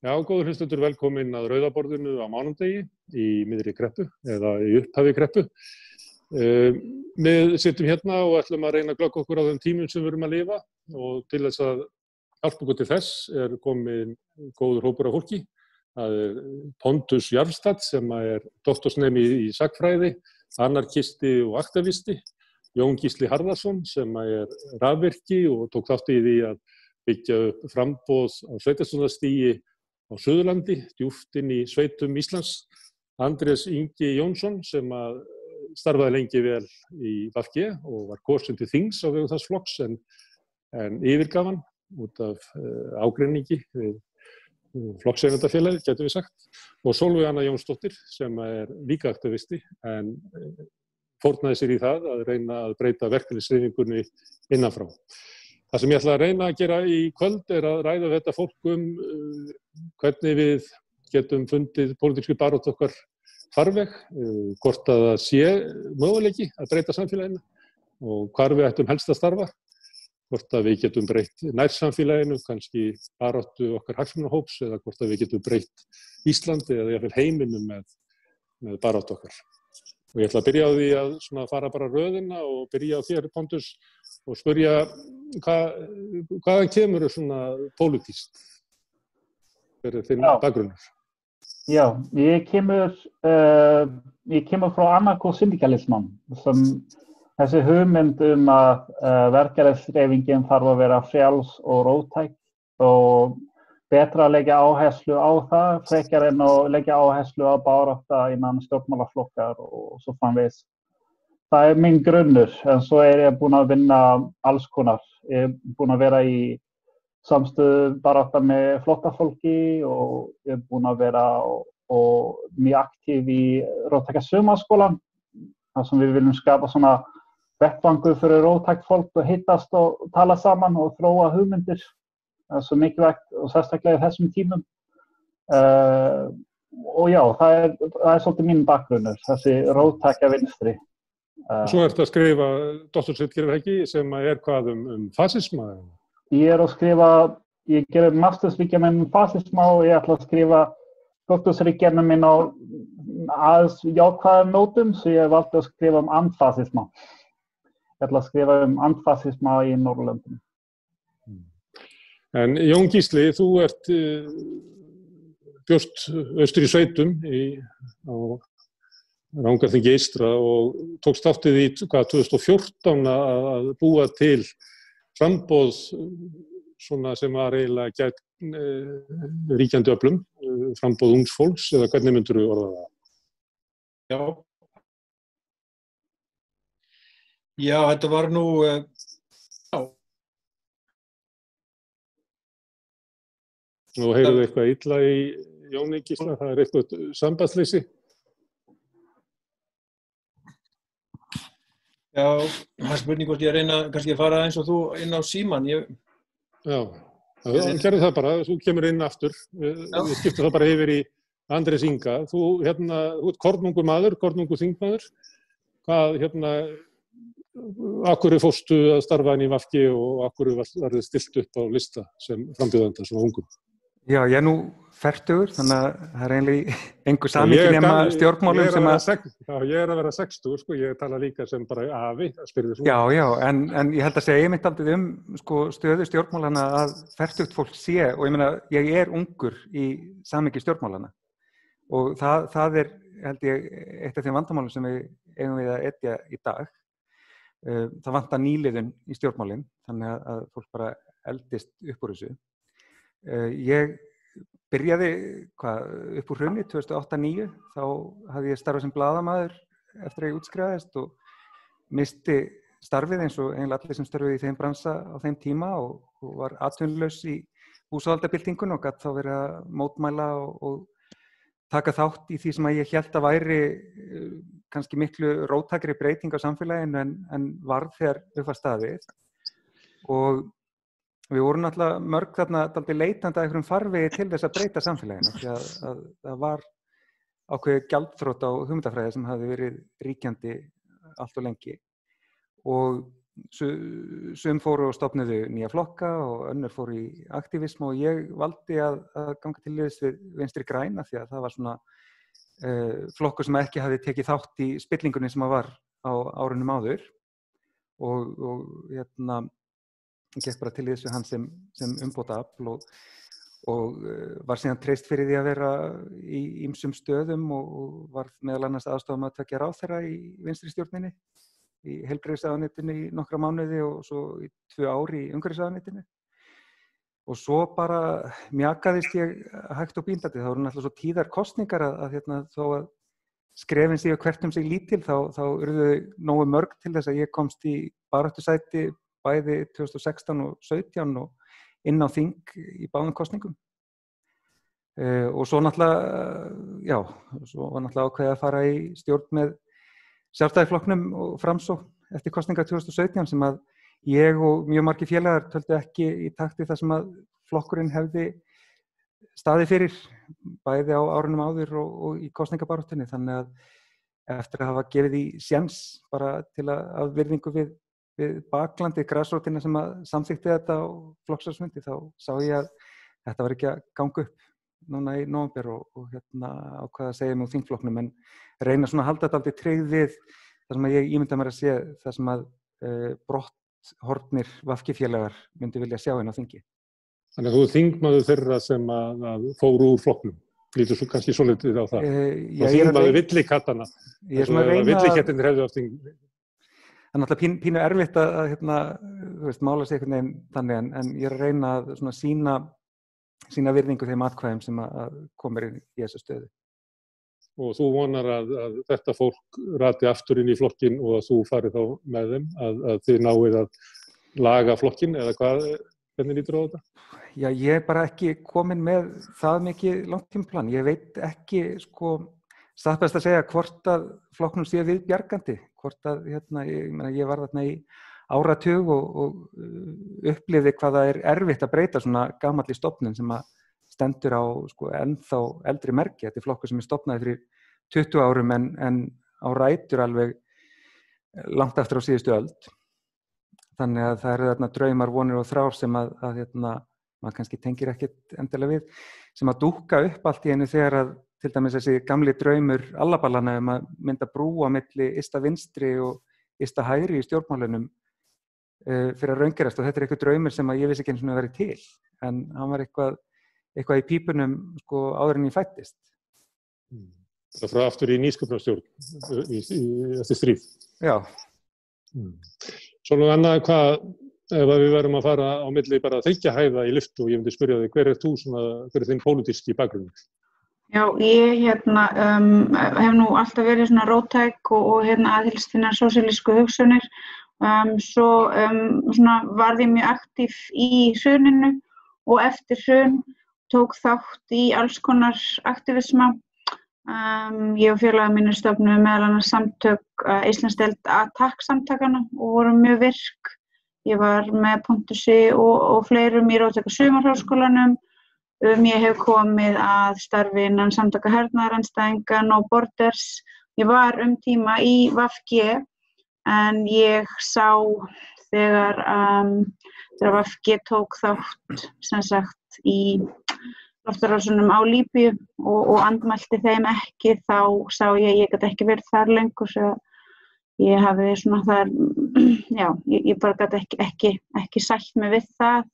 Já, góður hlustendur, velkomin að Rauðaborðinu á mánudegi í miðri kreppu eða í upphafi kreppu. Við sitjum hérna og ætlum að reyna að glöggva okkur á þeim tímum sem við erum að lifa og til þess að hjálpa okkur til þess komin góður hópur af fólki. Það Pontus Jarlstad sem doktorsnemi í sagnfræði, anarkisti og aktivisti. Jón Gísli Harðarson sem rafvirki og tók þátt í því að byggja upp framboð á sveitarstjórnarstigi á Suðurlandi, djúpt inn í sveitum Íslands. Andrés Ingi Jónsson sem starfaði lengi vel í VG og var kosinn til þings á vegum þess flokks en yfirgaf hann út af ágreiningi við flokkseigendafélagið, getum við sagt. Og Sólveig Anna Jónsdóttir sem líka aktivisti en fórnaði sér í það að reyna að breyta verkalýðshreyfingunni innanfrá. Það sem ég ætla að reyna að gera í kvöld að ræða þetta fólk hvernig við getum fundið pólitísku baráttu okkar farveg, hvort að það sé möguleiki að breyta samfélaginu og hvar við ættum helst að starfa, hvort að við getum breytt nærsamfélaginu, kannski baráttu okkar hagsmunahóps eða hvort að við getum breytt Íslandi eða jafnvel heiminum með baráttu okkar. Og ég ætla að byrja á því að fara bara röðina og byrja á þér, Pontus, og spyrja hvaðan kemur svona pólitískt? Hver þinn bakgrunnur? Já, ég kemur frá anarkosyndikalisman, sem þessi hugmynd að verkalýðshreyfingin þarf að vera frjáls og róttæk og betra að leggja áherslu á það, frekar en að leggja áherslu á baráttu innan stjórnmálaflokkar og svo framvegis. Það minn grunnur, en svo ég búinn að vinna alls konar. Ég búinn að vera í samstöðu baráttu með flóttafólki og ég búinn að vera mjög aktív í róttæka sumarskólan, þar sem við viljum skapa svona vettvangur fyrir róttækt fólk og hittast og tala saman og þróa hugmyndir. Það svo mikilvægt og sérstaklega í þessum tímum. Og já, það svolítið mín bakgrunnur, þessi róttæka vinstri. Svo ertu að skrifa doktorsritgerð ekki sem hvað fasisma? Ég að skrifa, ég gerir mastersritgerð um fasisma og ég ætla að skrifa doktorsritgerð minn á aðeins jákvæðum nótum, svo ég valdi að skrifa andfasisma. Ég ætla að skrifa andfasisma í Norðurlöndum. En Jón Gísli, þú bjóst austur í sveitum á Rangárþingi eystra og tókst þátt í 2014 að búa til framboð svona sem var eiginlega gegn ríkjandi öflum, framboð ungs fólks, eða hvernig myndirðu orða það? Já, þetta var nú, Nú heyrðu eitthvað illa í Jóni Gísla, það eitthvað sambandsleysi. Já, það spurning hvort ég reyna kannski að fara eins og þú inn á símann. Já, gerðu það bara, þú kemur inn aftur. Við skiptum það bara yfir í Andrés Inga. Þú ert kornungur maður, kornungur þingmaður. Af hverju fórstu að starfa inn í VG og af hverju var þið stilt upp á lista sem frambjóðanda svona ungum? Já, ég nú fertugur, þannig að það eiginlega engu samhengi nema stjórnmálum sem ég að vera 60, sko, ég tala líka sem bara afi, spyrðu svo. Já, en ég held að segja einmitt aldrei stöðu stjórnmálana að fertugt fólk sé, og ég meina, ég ungur í samhengi stjórnmálana. Og það held ég, eitt af þeim vandamálum sem við eigum við að etja í dag. Það vantar nýliðun í stjórnmálin, þannig að fólk bara eldist upp úr þessu. Ég byrjaði upp úr hruni 2008-2009, þá hafði ég starfað sem blaðamaður eftir að ég útskrifaðist og missti starfið eins og eiginlega allir sem störfuðu í þeim bransa á þeim tíma og var atvinnulaus í búsáhaldabyltingunni og gat þá verið að mótmæla og taka þátt í því sem ég hélt að væri kannski miklu róttækari breyting á samfélaginu en varð þegar upp var staðið. Og við vorum náttúrulega mörg þarna dálítið leitandi að einhverjum farvegi til þess að breyta samfélaginu, því að það var ákveðið gjaldþrot á hugmyndafræði sem hafði verið ríkjandi allt og lengi. Og sum fóru og stofnuðu nýja flokka og önnur fóru í aktívism og ég valdi að ganga til liðs við Vinstri græn af því að það var svona flokkur sem ekki hafði tekið þátt í spillingunni sem var á árunum áður og gekk bara til liðs við hann sem umbótaafl og var síðan treyst fyrir því að vera í ýmsum stöðum og var meðal annars aðstofamaður tveggja ráðherra í Vinstri stjórninni, í heilbrigðisráðuneytinu í nokkra mánuði og svo í 2 ár í umhverfisráðuneytinu. Og svo bara mjakaðist ég hægt og bíndandi. Það voru náttúrulega svo tíðar kosningar að þó að skrefin séu hvert sig lítil þá urðu nógu mörg til þess að ég komst í baráttusæti bæði 2016 og 17 og inn á þing í báðum kosningum. Og svo náttúrulega, svo var náttúrulega ákveðið að fara í stjórn með Sjálfstæðisflokknum og Framsókn eftir kosningar 2017 sem að ég og mjög margir félagar töldu ekki í takti þar sem að flokkurinn hefði staðið fyrir bæði á árunum áður og í kosningabaráttunni. Þannig að eftir að hafa gefið í séns bara til að virðingu við baklandið grasrótina sem að samþykkti þetta á flokksársfundi þá sá ég að þetta var ekki að ganga upp núna í nóvember og ákvað að segja mig úr þingflokknum en reyna svona að halda þetta aldrei tryggð við þar sem að ég ímynda mér að sé þar sem að brotthorfnir VG-félagar myndi vilja sjá inn á þingi. Þannig að þú þingmaður þeirra sem að fóru úr flokknum. Lítur svo kannski svolítið á það. Og þingmaður villikattana. Villikettinir hefðu á þing. Það er náttúrulega pínu erfitt að mála sig einhvern veginn þannig en ég er að reyna að svona sína virðingu þeim atkvæðum sem að komir inn í þessa stöðu. Og þú vonar að þetta fólk rati aftur inn í flokkin og að þú farið þá með þeim, að þið náið að laga flokkin eða hvernig lítur á þetta? Já, ég er bara ekki komin með það mikið langtímaplan. Ég veit ekki, satt best að segja hvort að flokknum sé við bjargandi, hvort að ég var þarna í áratug og upplifði hvað það er erfitt að breyta svona gamalli stofnun sem að stendur á ennþá eldri merki. Þetta er flokkur sem er stofnaði fyrir 20 árum en á rætur alveg langt aftur á síðustu öld. Þannig að það eru þarna draumar, vonir og þrár sem að maður kannski tengir ekkert endilega við, sem að dúkka upp allt í einu þegar að til dæmis þessi gamli draumur allaballana að mynda brú á milli ysta vinstri og ysta hægri í stjórnmálunum fyrir að raungerast og þetta er eitthvað draumur sem að ég vissi ekki einu svona verið til en hann var eitthvað í pípunum áður en ég fættist. Það frá aftur í nýsköpunarstjórn eftir stríð. Já. Svona annað ef við verðum að fara á milli bara 3 hæða í lyftu og ég myndi spyrja þig, hver er þinn pólitíski bakgrunn? Já, ég hef nú alltaf verið svona róttæk og aðhyllst þínar sósíalísku hugsanir. Svo svona varð ég mjög aktív í hruninu og eftir hrun tók þátt í alls konar aktívisma. Ég og félagar mínir stofnuðu meðal annars samtök Íslandsdeild ATTAK-samtakana og voru mjög virk. Ég var með Pontusi og fleirum í Róttæka Sumarháskólanum. Ég hef komið að starfi innan samtaka hernaðarandstæðinga No Borders. Ég var tíma í VG en ég sá þegar VG tók þátt sem sagt í loftárásunum á Líbíu og andmælti þeim ekki, þá sá ég gat ekki verið þar lengur svo ég hafði svona þar, ég bara gat ekki sætt mig við það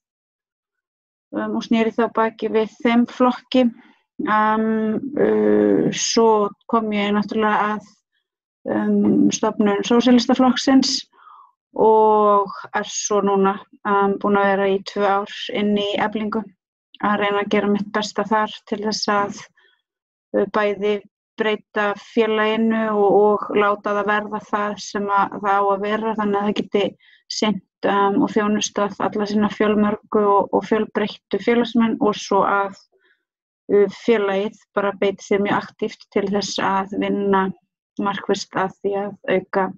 og sneri þá baki við þeim flokki. Svo kom ég náttúrulega að stofnun Sósíalistaflokksins og svo núna búin að vera í 2 ár inn í Eflingu að reyna að gera mitt besta þar til þess að bæði breyta félaginu og láta það verða það sem það á að vera þannig að það geti sinnt og þjónustað alla sína fjölmörgu og fjölbreyttu félagsmenn og svo að félagið bara beiti sér mjög aktíft til þess að vinna markvisst að því að auka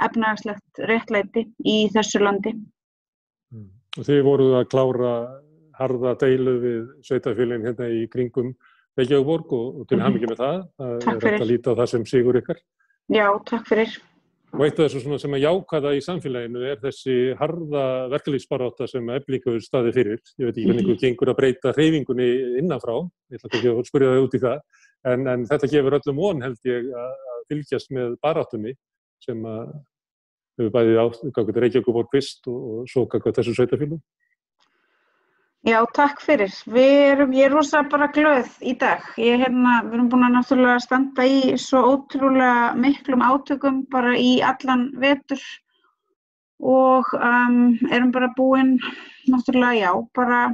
efnahagslegt réttlæti í þessu landi. Og þið voruð að klára harða deilu við sveitarfélögin hérna í kringum Reykjavíkurborg og til hamingju með það. Það er hægt að líta á það sem sigur ykkar. Já, takk fyrir. Og eitt af þessu svona sem jákvæða í samfélaginu þessi harða verkalýðsbarátta sem Efling hefur staðið fyrir. Ég veit ekki hvernig ykkur gengur að breyta hreyfingunni innanfrá, ég ætla ekki að spyrja það út í það, en þetta gefur öllum von held ég að fylgjast með baráttunni sem hefur bæði ágætt Reykjavíkurborg fyrst og svo gagnvart þessu sveitarfélögum. Já, takk fyrir. Ég er rosa bara glöð í dag. Við erum búin að náttúrulega standa í svo ótrúlega miklum átökum bara í allan vetur og erum bara búin náttúrulega, já, bara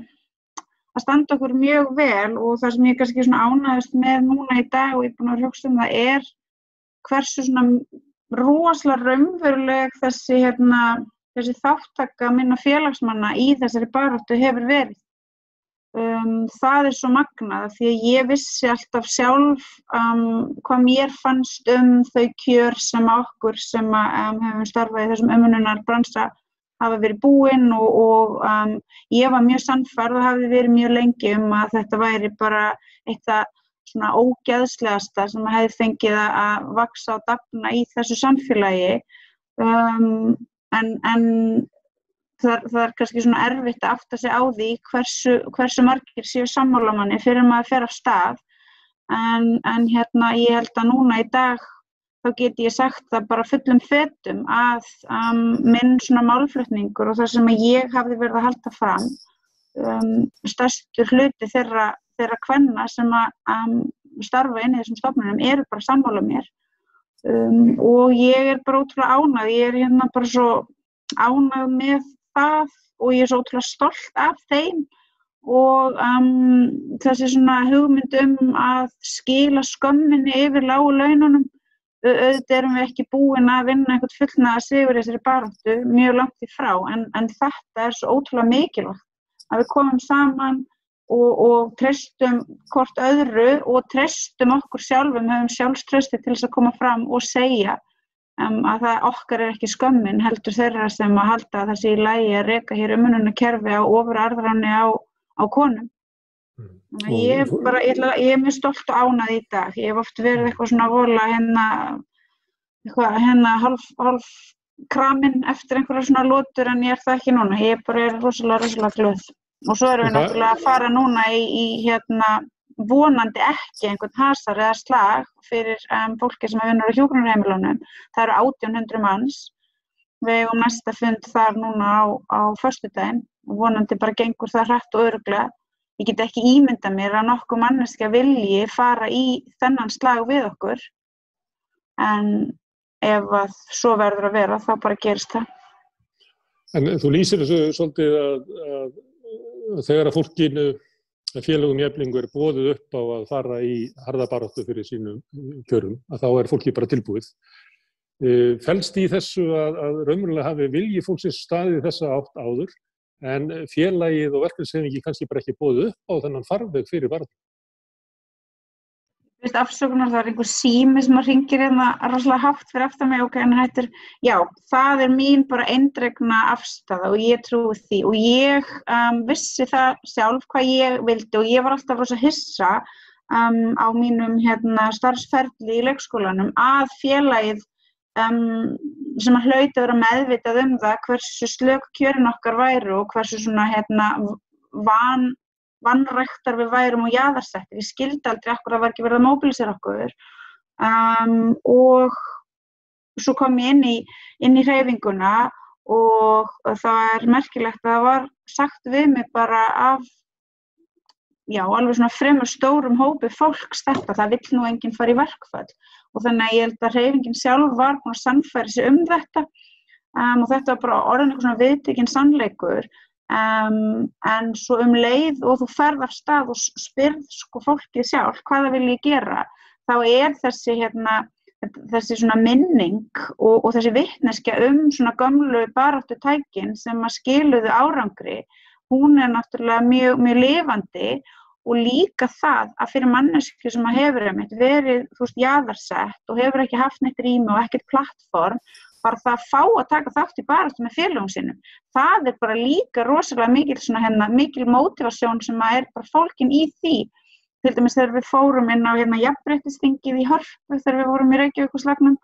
að standa okkur mjög vel og það sem ég kannski svona ánægðist með núna í dag og ég er búin að hugsa það hversu svona rosalega raunveruleg þessi þáttaka minna félagsmanna í þessari baráttu hefur verið. Það svo magnað því að ég vissi alltaf sjálf hvað mér fannst þau kjör sem okkur sem hefum starfað í þessum umönnunarbransa hafa verið búin og ég var mjög sannfærð og hafði verið mjög lengi að þetta væri bara eitthvað svona ógeðslegasta sem hefði fengið að vaxa og dafna í þessu samfélagi. En það kannski svona erfitt að átta sig á því hversu margir séu sammála manni fyrir maður fer af stað. En ég held að núna í dag þá get ég sagt það bara fullum fetum að minn svona málflutningur og það sem ég hafði verið að halda fram, stærstur hluti þeirra kvenna sem starfa inn í þessum stofnunum eru bara sammála mér. Og ég bara ótrúlega ánægð, ég bara svo ánægð með það og ég svo ótrúlega stolt af þeim og þessi svona hugmynd að skila skömminni yfir lágu laununum. Auðvitað erum við ekki búin að vinna einhvern fullnaða sigur í þessari baráttu mjög langt í frá en þetta svo ótrúlega mikilvægt að við komum saman og treystum hvort öðru og treystum okkur sjálfum, höfum sjálfstrausti til þess að koma fram og segja að það okkar ekki skömmin heldur þeirra sem að halda að það sé í lagi að reka hér umönnunarkerfi á ofurarðráni á konum. Ég er mjög stolt og ánægð í dag. Ég hef oft verið eitthvað svona vola hálf kramin eftir einhverja svona lotur en ég er það ekki núna. Ég er rosalega glöð. Og svo erum við náttúrulega að fara núna í vonandi ekki einhvern hasar eða slag fyrir fólki sem vinnur á hjúkrunarheimilunum. Það eru 1800 manns. Við eigum næsta fund þar núna á föstudaginn og vonandi bara gengur það hratt og örugglega. Ég get ekki ímyndað mér að nokkuð manneskja vilji fara í þennan slag við okkur. En ef að svo verður að vera þá bara gerist það. En þú lýsir þessu svolítið að þegar að félögum í Eflingu boðið upp á að fara í harða baráttu fyrir sínum kjörum, að þá fólki bara tilbúið. Felst í þessu að raunverulega hafi vilji fólksins staðið þessa átt áður, en félagið og verkalýðshreyfingin kannski bara ekki boðið upp á þennan farveg fyrir baráttu? Afsökunar, það einhver sími sem hringir rosalega hátt fyrir aftan mig, en já, það mín bara eindregna afstaða og ég trúi því og ég vissi það sjálf hvað ég vildi og ég var alltaf rosa hissa á mínum starfsferli í leikskólanum að félagið sem hlaut að vera meðvitað það hversu slök kjörin okkar væru og hversu svona vanræktar við værum og jaðarsettir. Ég skildi aldrei akkur að var ekki verið að móbilisera okkur og svo kom ég inn í hreyfinguna og það merkilegt að það var sagt við mig bara af alveg svona fremur stórum hópi fólks þetta, það vill nú enginn fara í verkfall og þannig að ég held að hreyfingin sjálf var búin að sannfæra sig þetta og þetta var bara orðin eitthvað svona viðtekinn sannleikur. En svo leið og þú ferð af stað og spyrð fólkið sjálf hvað vil ég gera, þá þessi svona minning og þessi vitneskja svona gömlu baráttutækin sem að skiluðu árangri, hún náttúrulega mjög lifandi og líka það að fyrir manneskju sem að hefur verið jaðarsett og hefur ekki haft neitt rými og ekkert plattform, bara það að fá að taka þátt í baráttu með félögum sínum. Það bara líka rosalega mikil mótivasjón sem að bara fólkin í því. Til dæmis þegar við fórum inn á jafnréttisþingið í Hörpu þegar við vorum í Reykjavíkurslagnum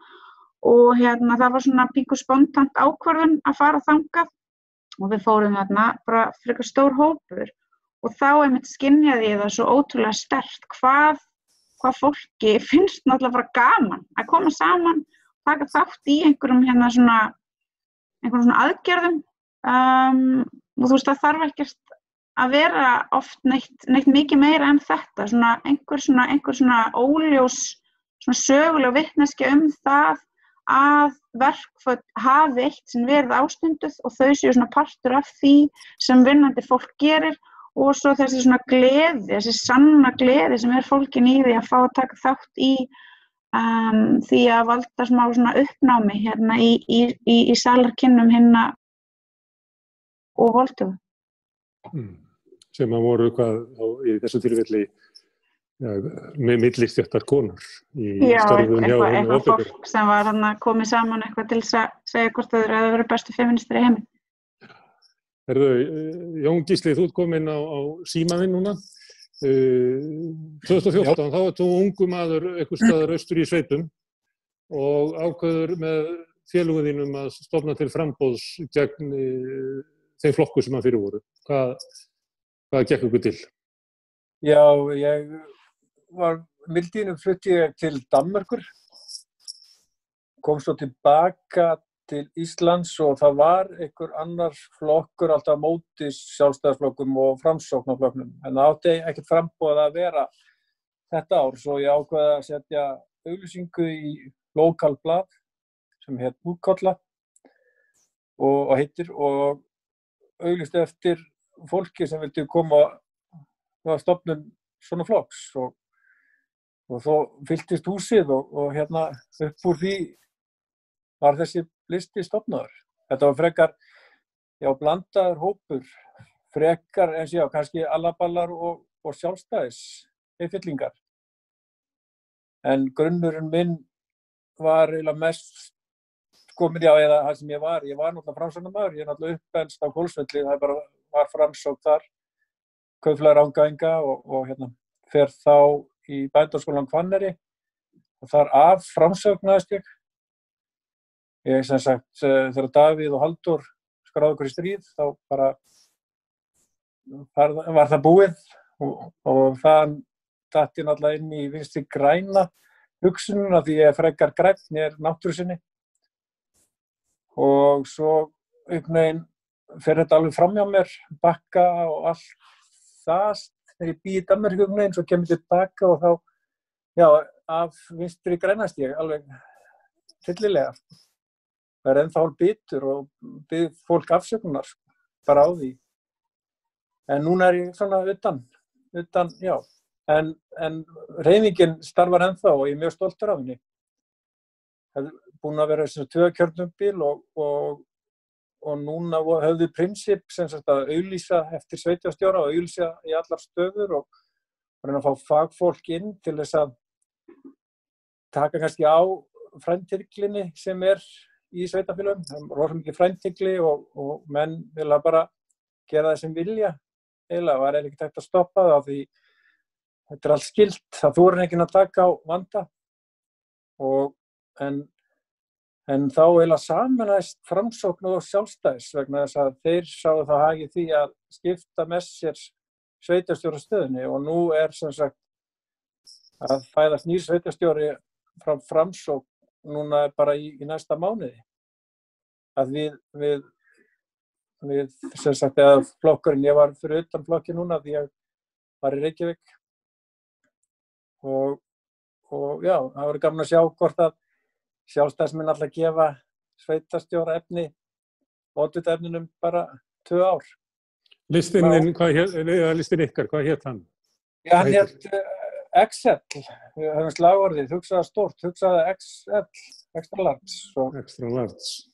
og það var svona píku spontant ákvörðun að fara þangað og við fórum þarna bara frekar stór hópur og þá einmitt skynjaði ég það svo ótrúlega sterkt hvað fólki finnst náttúrulega bara gaman að koma saman, taka þátt í einhverjum svona aðgerðum og þú veist það þarf ekkert að vera oft neitt mikið meira en þetta, svona einhver svona óljós svona söguleg vitneskja það að verkföll hafi eitt sem verið ástunduð og þau séu svona partur af því sem vinnandi fólk gerir og svo þessi svona gleði, þessi sanna gleði sem fólkin í því að fá að taka þátt í því að valda smá svona uppnámi í salarkynnum hinna og voldugu. Sem að voru í þessu tilfelli millistéttar konur í starfum hjá henni eitthvað fólk sem var komið saman eitthvað til þess að segja hvort þau eru að vera bestu feministar í heimi. Jón Gísli, þú ert komin á símaninn núna. 2014, þá ert þú ungu maður einhvers staðar austur í sveitum og ákveður með félögum þínum að stofna til framboðs gegn þeim flokku sem að fyrir voru. Hvað gekk ykkur til? Já, ég var mildinu flutti ég til Danmerkur, kom svo tilbaka til Íslands og það var einhver annar flokkur alltaf móti sjálfstæðisflokkum og framsóknarflokknum. En það átti ekkert framboð að vera þetta ár, svo ég ákveði að setja auglýsingu í lokalblað sem hét Útkolla og heitir og auglýsti eftir fólki sem vildi koma að stofnun svona flokks og þó fylltist húsið og upp úr því var þessi listi stofnaður. Þetta var frekar, blandaður hópur, frekar eins og kannski allaballar og sjálfstæðis einfyllingar. En grunnurinn minn var eiginlega mest eða það sem ég var náttúrulega framsóknarmaður, ég náttúrulega uppelst á Hvolsvelli, það bara var framsókn þar, kaupfélag Rangæinga og fer þá í Bændaskólann Hvanneyri og þar af framsóknaðist ég. Ég sem sagt, þegar Davíð og Halldór skráðu okkur í stríð, þá bara var það búið og það datt ég náttúrulega inn í vinstri græna hugsununa því ég frekar grænn, ég náttúrusinni. Og svo einhvern veginn fer þetta alveg fram hjá mér, bakka og allt það, þegar ég bý í Danmörku einhvern veginn, svo kemur ég tilbaka og þá, af vinstri grænast ég alveg fyllilega. Það er ennþá bitur og bið fólk afsökunar bara á því. En núna er ég svona utan, en hreyfingin starfar ennþá og ég er mjög stoltur af henni. Það er búin að vera 2 kjörnumbil og núna höfðu prinsip sem sagt að auglýsa eftir sveitarstjóra og auglýsa í allar stöður og reyna að fá fagfólk inn til þess að taka kannski á frændtyrklinni sem í sveitarfélögum. Það er rosa mikið frændtyrkli og menn vilja bara gera það sem vilja. Eiginlega var ekkert hægt að stoppa það því þetta er allt skilt, það þorir enginn að taka á vanda en þá eiginlega sameinaðist framsókn og sjálfstæðis vegna þess að þeir sáu það hagi því að skipta með sér sveitarstjórastöðunni og nú sem sagt að fæðast nýr sveitarstjóri frá framsókn núna bara í næsta mánuði. Að við sem sagt eða flokkurinn, ég var fyrir utan flokki núna því ég var í Reykjavík og það var gaman að sjá hvort að sjálfstæðismenn alltaf gefa sveitarstjóra oddvita efninum bara 2 ár. Listin ykkar, hvað hét hann? Já, hann hét Excel, við höfum slagorðið, hugsaða stórt, hugsaða Excel, extra large. Extra large.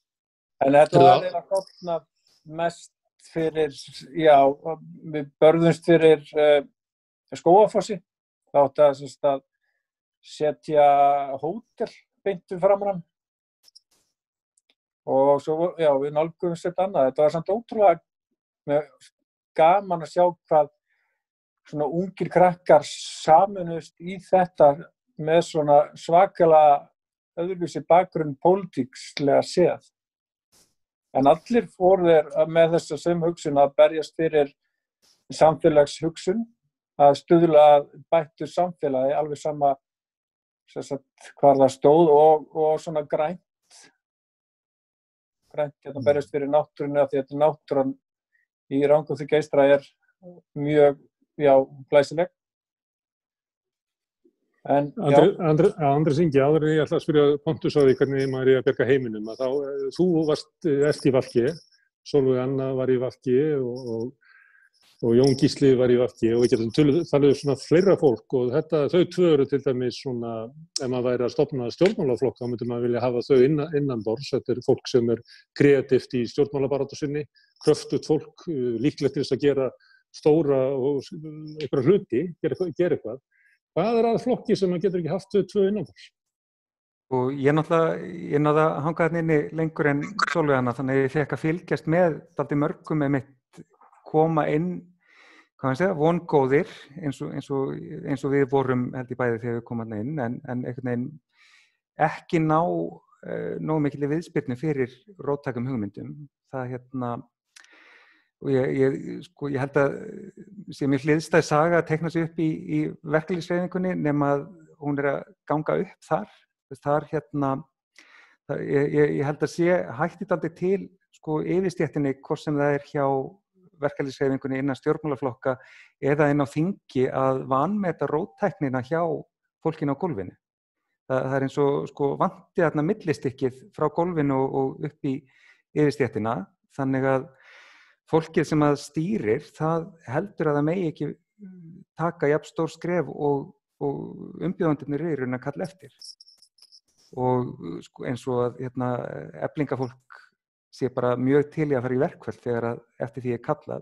En þetta var eiginlega klofnað mest fyrir, við börðumst fyrir Skógafossi. Það átti að setja hótel beint framan hann. Og svo, við nálguðumst þetta annað. Þetta var samt ótrúlega gaman að sjá hvað svona ungir krakkar sameinuðust í þetta með svona svakalega öðruvísi bakgrunn pólitíkslega séð. En allir fóru þeir með þessa sem hugsun að berjast fyrir samfélagshugsun, að stuðla að bættu samfélagi, alveg sama hvar það stóð og svona grænt hérna berjast fyrir náttúrunni, af því að náttúran í Rangárþingi eystra mjög, glæsileg. En, Andrés Ingi, áður en ég ætla að spyrja Pontus á því hvernig maður að bjarga heiminum, að þú varst eftir í VG, Sólveig Anna var í VG og Jón Gísli var í VG og við getum talið svona fleira fólk og þau tvö eru til dæmis svona, ef maður væri að stofna stjórnmálaflokk, þá myndi maður vilja hafa þau innanborðs. Þetta fólk sem kreatíft í stjórnmálabaráttu sinni, kröftugt fólk, líklegt til þess að gera stóra og einhverja hluti, gera eitthvað. Hvað að flokki sem maður getur ekki haft þau tvö innanborðs? Og ég náði að hanga þarna inni lengur en Sólveig Anna, þannig að ég fekk að fylgjast með dálítið mörgum mitt koma inn, vongóðir eins og við vorum held ég bæði þegar við komum inn, en einhvern veginn ekki nógu mikil viðspyrnu fyrir róttækum hugmyndum. Það og ég held að sé mér hliðstæð saga að teikna sig upp í verkalýðshreyfingunni nema að hún að ganga upp þar. Þar ég held að sé hætti dálítið til yfirstéttinni, hvort sem það hjá verkalýðshreyfingunni innan stjórnmálaflokka eða inn á þingi, að vanmeta róttæknina hjá fólkinu á gólfinu. Það eins og vanti þarna millistykkið frá gólfinu og upp í yfirstéttina, þannig að fólkið sem að stýrir, það heldur að það megi ekki taka jafn stór skref og umbjóðendurnir eru að kalla eftir. Og eins og að eflingafólk sé bara mjög til í að fara í verkfall þegar eftir því kallað.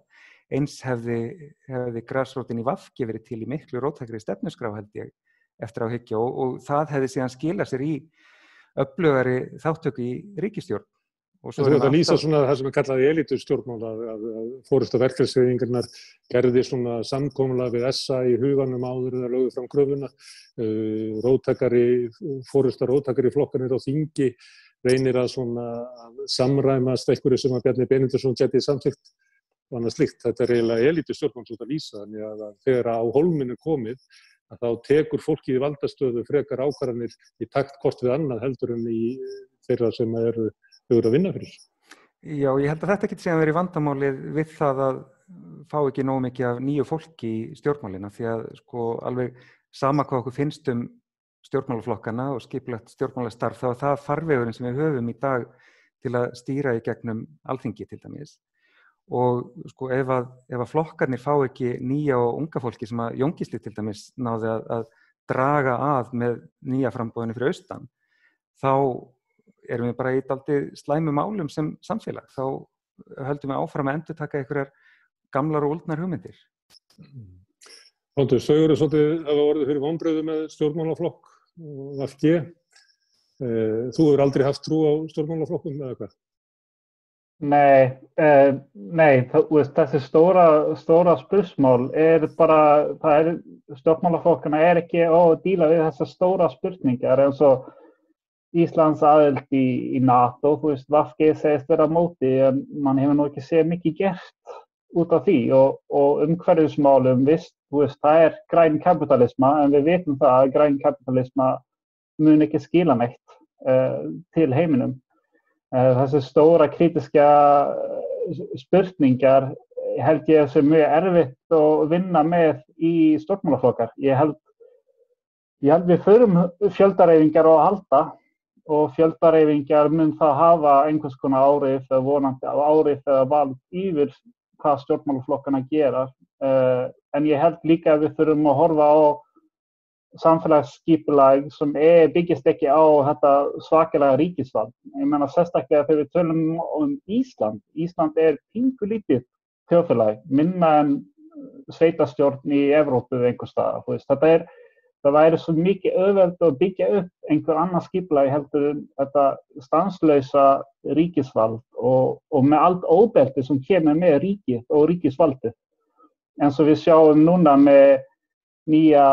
Eins hefði grasrótin í VG verið til í miklu róttækri stefnuskrá, held ég, eftir á hyggja, og það hefði síðan skilað sér í öflugari þáttöku í ríkisstjórn. Þú ert að lýsa svona það sem kallaði elítustjórnmál, að forysta verkalýðshreyfingarinnar gerði svona samkomulag við SA í huganum áður eða lögðu fram kröfuna. Forysta róttækari flokkanir á þingi reynir að samræmast einhverju sem að Bjarni Benediktsson geti samþykkt og annað slíkt. Þetta eiginlega elítustjórnmál sem þetta lýsa, þannig að þegar á hólminu komið, að þá tekur fólkið í valdastöðu frekar ákvarðanir í takt hvort við annað heldur en í þeirra sem eru að vinna fyrir. Já, ég held að þetta geti síðan verið vandamálið við það að fá ekki nógu mikið af nýju fólki í stjórnmálina, því að alveg sama hvað okkur finnst stjórnmálaflokkana og skipulagt stjórnmálastarf, þá er það farvegurinn sem við höfum í dag til að stýra í gegnum Alþingi til dæmis. Og ef að flokkarnir fá ekki nýja og unga fólki, sem að Jón Gísli til dæmis náði að draga að með nýja framboðinu fyrir austan, þá erum við bara í dálítið slæmu málum sem samfélag. Þá höldum við áfram að endurtaka einhverjar gamlar og úldnar hugmyndir. Pontus, þau eru svolítið að orðið fyrir vonbrigði með stjórnmálaflokk og VG. Þú hefur aldrei haft trú á stjórnmálaflokkum eða hvað? Nei, þessi stóra spursmál bara, stjórnmálaflokkana ekki að díla við þessar stóra spurningar, eins og Íslands aðild í NATO, VG segist vera á móti, en man hefur nú ekki séð mikið gert út af því, og umhverfismálum, það græn kapitalisma, en við vitum það að græn kapitalisma mun ekki skila neitt til heiminum. Þessi stóra kritiska spurningar held ég sem mjög erfitt að vinna með í stjórnmálaflokkar. Ég held við förum fjöldahreyfingar á að halda, og fjöldahreyfingar mun það hafa einhvers konar áhrif eða vonandi áhrif eða vald yfir hvað stjórnmálaflokkana gera. En ég held líka að við þurfum að horfa á samfélagsskipulag sem byggist ekki á þetta svakalega ríkisvald. Ég meina sérstaklega þegar við tölum Ísland. Ísland pínkulítið þjóðfélag, minna en sveitarstjórn í Evrópu einhvers staðar. Það væri svo mikið auðvelt að byggja upp einhver annar skipulag heldur þetta stanslausa ríkisvald og með allt óbelti sem kemur með ríkið og ríkisvaldið. En svo við sjáum núna með nýja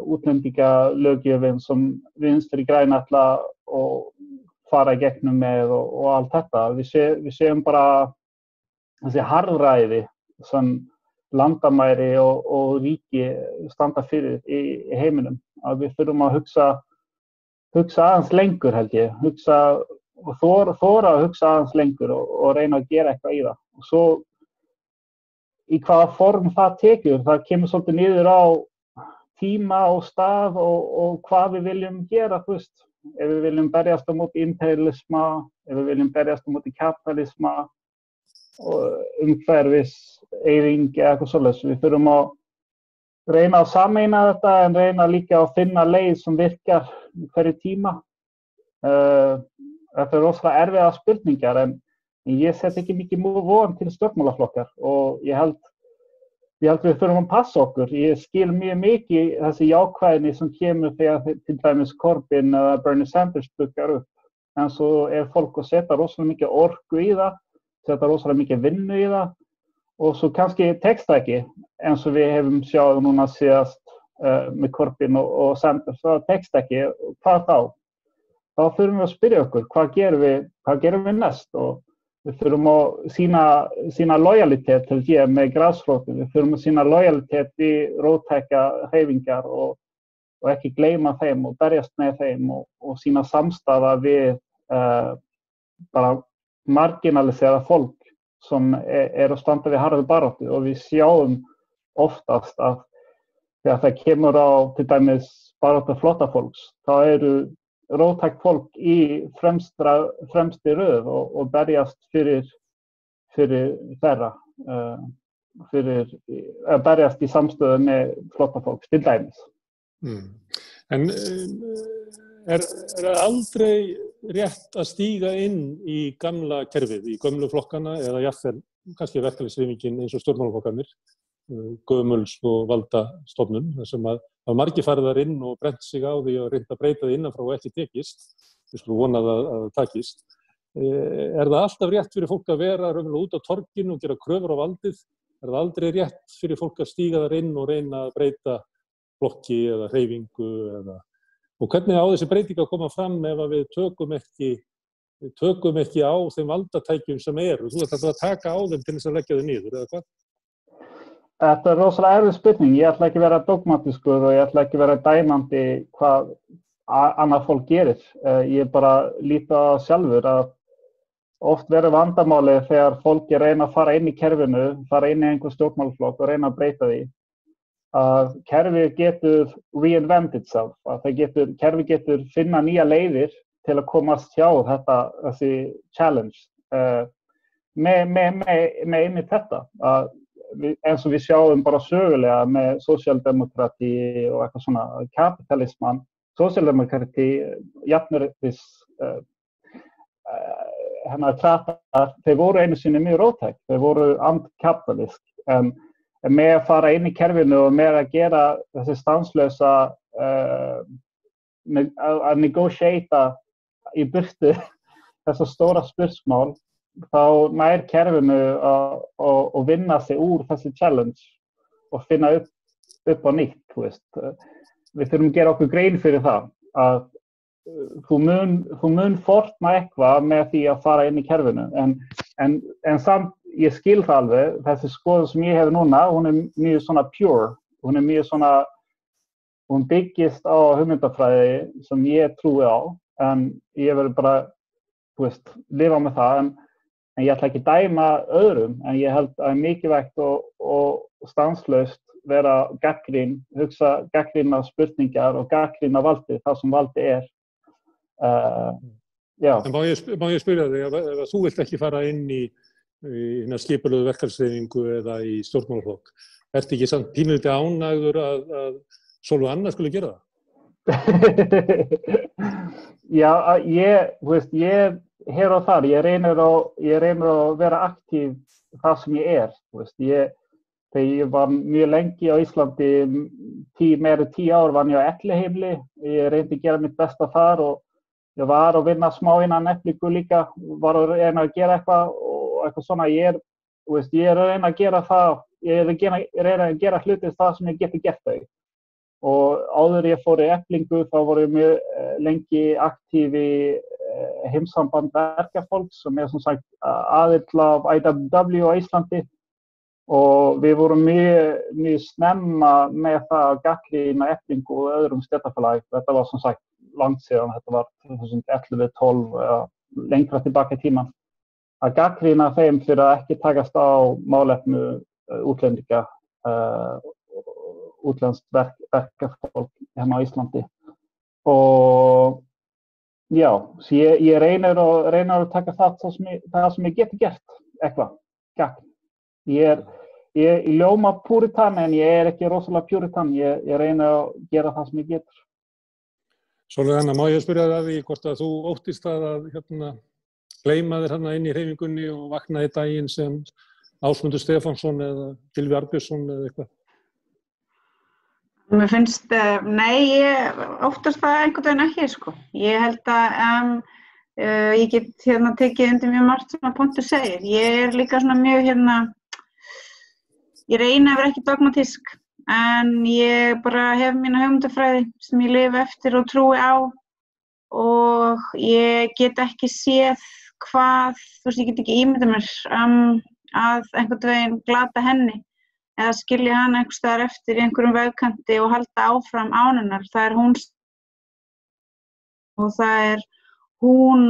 útlendingalöggjöfin sem Vinstri græn ætla og fara í gegnum með og allt þetta. Við séum bara þessi harðræði sem landamæri og ríki standa fyrir í heiminum. Að við þurfum að hugsa aðeins lengur held ég, og þora að hugsa aðeins lengur og reyna að gera eitthvað í það. Og svo í hvaða form það tekur, það kemur svolítið niður á tíma og stað og hvað við viljum gera, þú veist. Ef við viljum berjast á móti imperialisma, ef við viljum berjast á móti kapitalisma og umhverfis, eyðingi eða eitthvað svoleiðis. Við þurfum að reyna að sameina þetta en reyna líka að finna leið sem virkar hverju tíma. Þetta rosalega erfiða spurningar en ég set ekki mikið von til stjórnmálaflokkar og ég held við þurfum að passa okkur. Ég skil mjög mikið þessi jákvæðni sem kemur þegar til dæmis Corbyn eða Bernie Sanders dukkar upp. En svo fólk að setja rosalega mikið orku í það, setja rosalega mikið vinnu í það og svo kannski tekst það ekki eins og við hefum sjáð núna síðast með Corbyn og Sanders. Það tekst ekki, hvað þá? Þá þurfum við að spyrja okkur, hvað gerum við næst? Og við þurfum að sýna lojalitet til því með grasrótum. Við þurfum að sýna lojalitet í róttækja hreyfingar og ekki gleyma þeim og berjast með þeim og sýna samstaða við bara marginalisera fólk sem að standa við harði baráttu og við sjáum oftast að þegar það kemur á til dæmis baráttu flóttafólks, þá eru róttækt fólk í fremsti röð og berjast fyrir þeirra, fyrir að berjast í samstöðu með flóttafólks til dæmis. En aldrei rétt að stíga inn í gamla kerfið, í gömlu flokkana eða jafnvel kannski verkalýðshreyfingin eins og stjórnmálaflokkarnir, gömuls og valdastofnun, þar sem að margir farið þar inn og brennt sig á því og reynt að breyta það innanfrá og ekki tekist. Við skulum vona að það takist. Það alltaf rétt fyrir fólk að vera raunverulega út á torginu og gera kröfur á valdið? Það aldrei rétt fyrir fólk að stíga þar inn og reyna að breyta flokki eða hreyfingu og hvernig á þessi breyting að koma fram ef að við tökum ekki á þeim valdatækjum sem eru? Þú ætlar að taka á þeim til þess að leggja þau niður, eða hvað? Þetta rosalega erfið spurning. Ég ætla ekki að vera dogmatískur og ég ætla ekki að vera dæmandi hvað annað fólk gerir. Ég bara líti á sjálfur að oft verður vandamáli þegar fólk reyna að fara inn í kerfinu, fara inn í einhver stjórnmálaflokk og reyna að breyta því. Að kerfið getur reinvent itself, að kerfið getur finna nýja leiðir til að komast hjá þessi challenge. Með einmitt þetta, eins og við sjáum bara sögulega með sósíaldemókrati og eitthvað svona, kapitalisman, sósíaldemókrati, jafnréttis, kratar, þeir voru einu sinni mjög róttæk, þeir voru antikapitalísk, en með að fara inn í kerfinu og með að gera þessi stanslösa, að negotiata í burtu þessa stóra spursmál, þá nær kerfinu að vinna sig úr þessi challenge og finna upp á nýtt, þú veist. Við þurfum að gera okkur grein fyrir það, að þú mun forna eitthvað með því að fara inn í kerfinu, en samt, ég skil það alveg, þessi skoðun sem ég hef núna, hún mjög svona pure, hún mjög svona, hún byggist á hugmyndafræði sem ég trúi á, en ég verður bara, þú veist, lifa með það, en ég ætla ekki að dæma öðrum, en ég held að mikilvægt og stanslaust vera gagnrýn, hugsa gagnrýna spurningar og gagnrýna valdið, það sem valdið er. Já. En má ég spyrja þig, ef þú vilt ekki fara inn í skipulögðu verkalýðshreyfingu eða í stjórnmálaflokk, ertu ekki samt pínulítið ánægður að Sólveig Anna skuli gera það? Já, ég hér og þar, ég reynir að vera aktív það sem ég er, þú veist, þegar ég var mjög lengi á Íslandi, meira 10 ár var ég á Elliheimili, ég reyndi að gera mitt besta þar og ég var að vinna smá innan Elliku líka, var að reyna að gera eitthvað og eitthvað svona, ég er að reyna að gera það, ég er að reyna að gera hluti það sem ég geti gert þau. og áður ég fór í Eflingu þá voru ég mjög lengi aktíf í heimssamband verkafólks sem sem sagt aðill af IWW á Íslandi og við vorum mjög snemma með það að gagnrýna Eflingu og öðrum stéttarfélagi. Þetta var sem sagt langt síðan, þetta var 2011-12 eða lengra tilbaka í tímann. Að gagnrýna þeim fyrir að ekki takast á málefnu útlendinga, útlenskt verkafólk hérna á Íslandi. Og já, ég reynir að taka það sem ég geti gert, eitthvað, gagn. Ég ljóma púritan en ég ekki rosalega púritan, ég reyni að gera það sem ég getur. Sólveig Anna, má ég spyrja þig að því hvort að þú óttist það að gleyma þér hérna inn í hreyfingunni og vakna í daginn sem Ásmundur Stefánsson eða Gylfi Arnbjörnsson eða eitthvað? Mér finnst, nei, ég óttast það einhvern veginn ekki, sko. Ég held að ég get tekið undir mjög margt sem að Pontus segir. Ég líka svona mjög ég reyni að vera ekki dogmatísk, en ég bara hef mína hugmyndafræði sem ég lifi eftir og trúi á og ég get ekki séð hvað, ég get ekki ímyndað mér að einhvern veginn glata henni eða skilja hana einhvers staðar eftir í einhverjum vegkanti og halda áfram án hennar. Það hún og það hún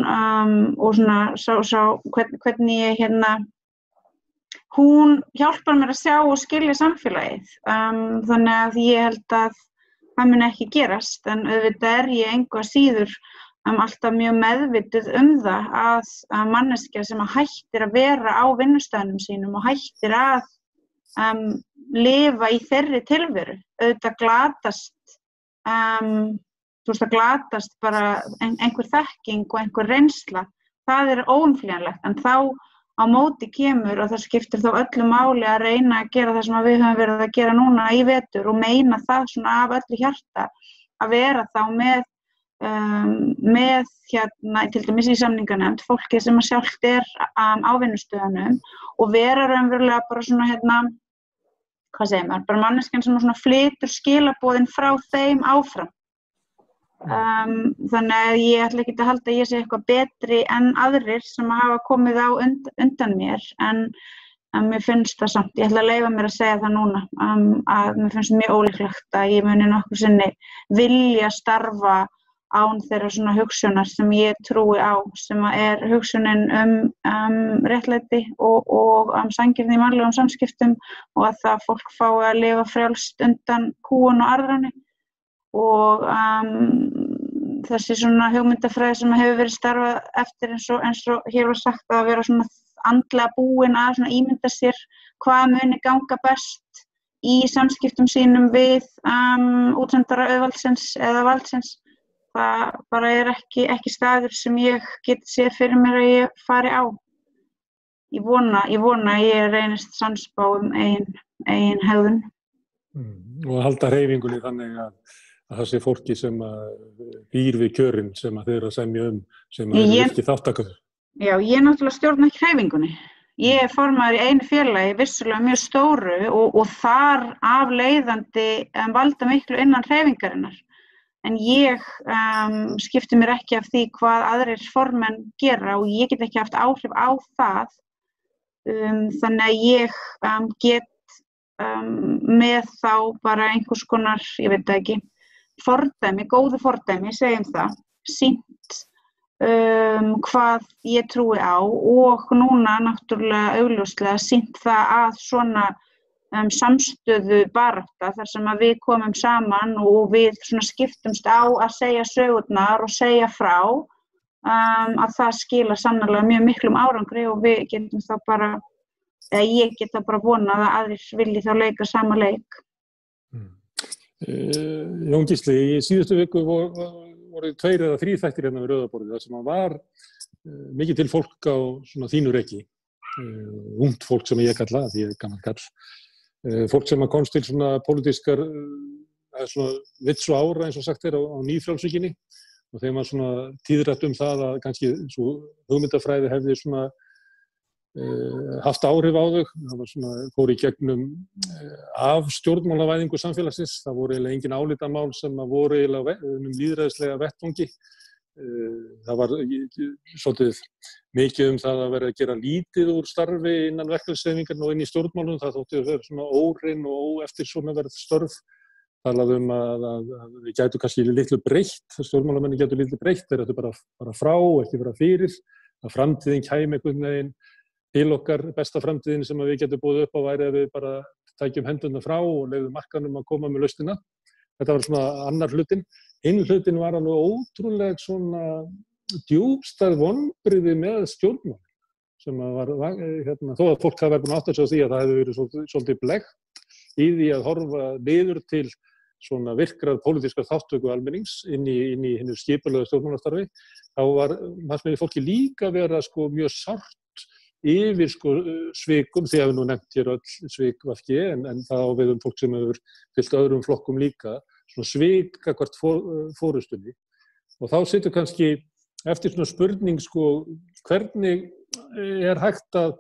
og svona hvernig ég hún hjálpar mér að sjá og skilja samfélagið. Þannig að ég held að það mun ekki gerast, en auðvitað ég engu að síður alltaf mjög meðvituð það að manneskja sem hættir að vera á vinnustaðnum sínum og hættir að lifa í þeirri tilveru. Auðvitað glatast, það glatast bara einhver þekking og einhver reynsla. Það óumflýjanlegt, en þá á móti kemur og það skiptir þá öllu máli að reyna að gera það sem við höfum verið að gera núna í vetur og meina það svona af öllu hjarta að vera þá með til dæmis í samninganefnd fólkið sem sjálft á vinnustöðunum og vera raunverulega bara svona hvað segir maður, bara manneskjan sem svona flytur skilaboðin frá þeim áfram. Þannig að ég ætla ekki að halda að ég sé eitthvað betri en aðrir sem hafa komið á undan mér, en mér finnst það samt, ég ætla að leyfa mér að segja það núna, að mér finnst mjög ólíklegt að ég muni nokkuð sinni vilja starfa án þeirra svona hugsunar sem ég trúi á, sem hugsunin réttlæti og sanngirni í mannlegum samskiptum og að það fólk fái að lifa frjálst undan kúgun og arðrani. Og þessi svona hugmyndafræði sem hefur verið starfað eftir eins og hér var sagt að vera svona andlega búin að svona ímynda sér hvað muni ganga best í samskiptum sínum við útsendara auðvaldsins eða valdsins. Það bara ekki staður sem ég get séð fyrir mér að ég fari á. Ég vona að ég reynist sannspá eigin hegðun. Og halda hreyfingunni þannig að það sé fólki sem býr við kjörin sem þeir að semja sem ekki þátttakandi. Já, ég náttúrulega stjórna ekki hreyfingunni. Ég formaður í einu félagi, vissulega mjög stóru og þar af leiðandi valda miklu innan hreyfingarinnar. En ég skipti mér ekki af því hvað aðrir formenn gera og ég get ekki haft áhrif á það. Þannig að ég get með þá bara einhvers konar, ég veit það ekki, góðu fordæmi, segjum það, sýnt hvað ég trúi á og núna náttúrulega augljóslega sýnt það að svona samstöðu barátta þar sem að við komum saman og við svona skiptumst á að segja sögurnar og segja frá að það skila sannarlega mjög miklum árangri og við getum þá bara, eða ég get þá bara vonað að aðrir vilji þá leika sama leik. Jón Gísli, í síðustu viku voru 2 eða 3 þættir hérna við Rauðaborðið þar sem var mikið til fólk á svona þínu reki, ungt fólk sem ég kalla, því ég gamall kall, fólk sem komst til svona pólitískar, svona vits og ára eins og sagt á nýfrjálsvíkinni og þeim var svona tíðrætt það að kannski svo hugmyndafræði hefði svona haft áhrif á þau. Það var svona, fór í gegnum af stjórnmálavæðingu samfélagsins. Það voru eiginlega engin álitamál sem voru eiginlega lýðræðislega vettvangi. Það var svolítið mikið það að vera að gera lítið úr starfi innan verkalýðshreyfingarinnar og inn í stjórnmálum. Það þótti að vera svona óhrein og óeftirsóknarverð störf. Talað að við gætu kannski litlu breytt, stjórnmálamenn gætu litlu breytt, þeir ættu bara frá, ekki vera fyrir, að framtíðin kæmi einhvern veginn til okkar, besta framtíðin sem við getum búið upp á væri að við bara tækjum hendurna frá og leyfum markanum að koma með lausnina. Þetta var svona annar hlutin. Hinn hlutin var alveg ótrúlega svona djúpstæð vonbrigði með stjórnmál sem var, þó að fólk hafi verið búin að átta sig á því að það hefði verið svolítið blekkt í því að horfa niður til svona virkrar pólitískar þátttöku almennings inn í hinu skipulögðu stjórnmálastarfi. Þá var fólki líka vera mjög sárt yfir svikum, því að við nú nefnt hér öll svik VG, en það á við fólk sem hefur fylgt öðrum flokkum líka, svona svik gagnvart forystunni. Og þá situr kannski eftir svona spurning, hvernig er hægt að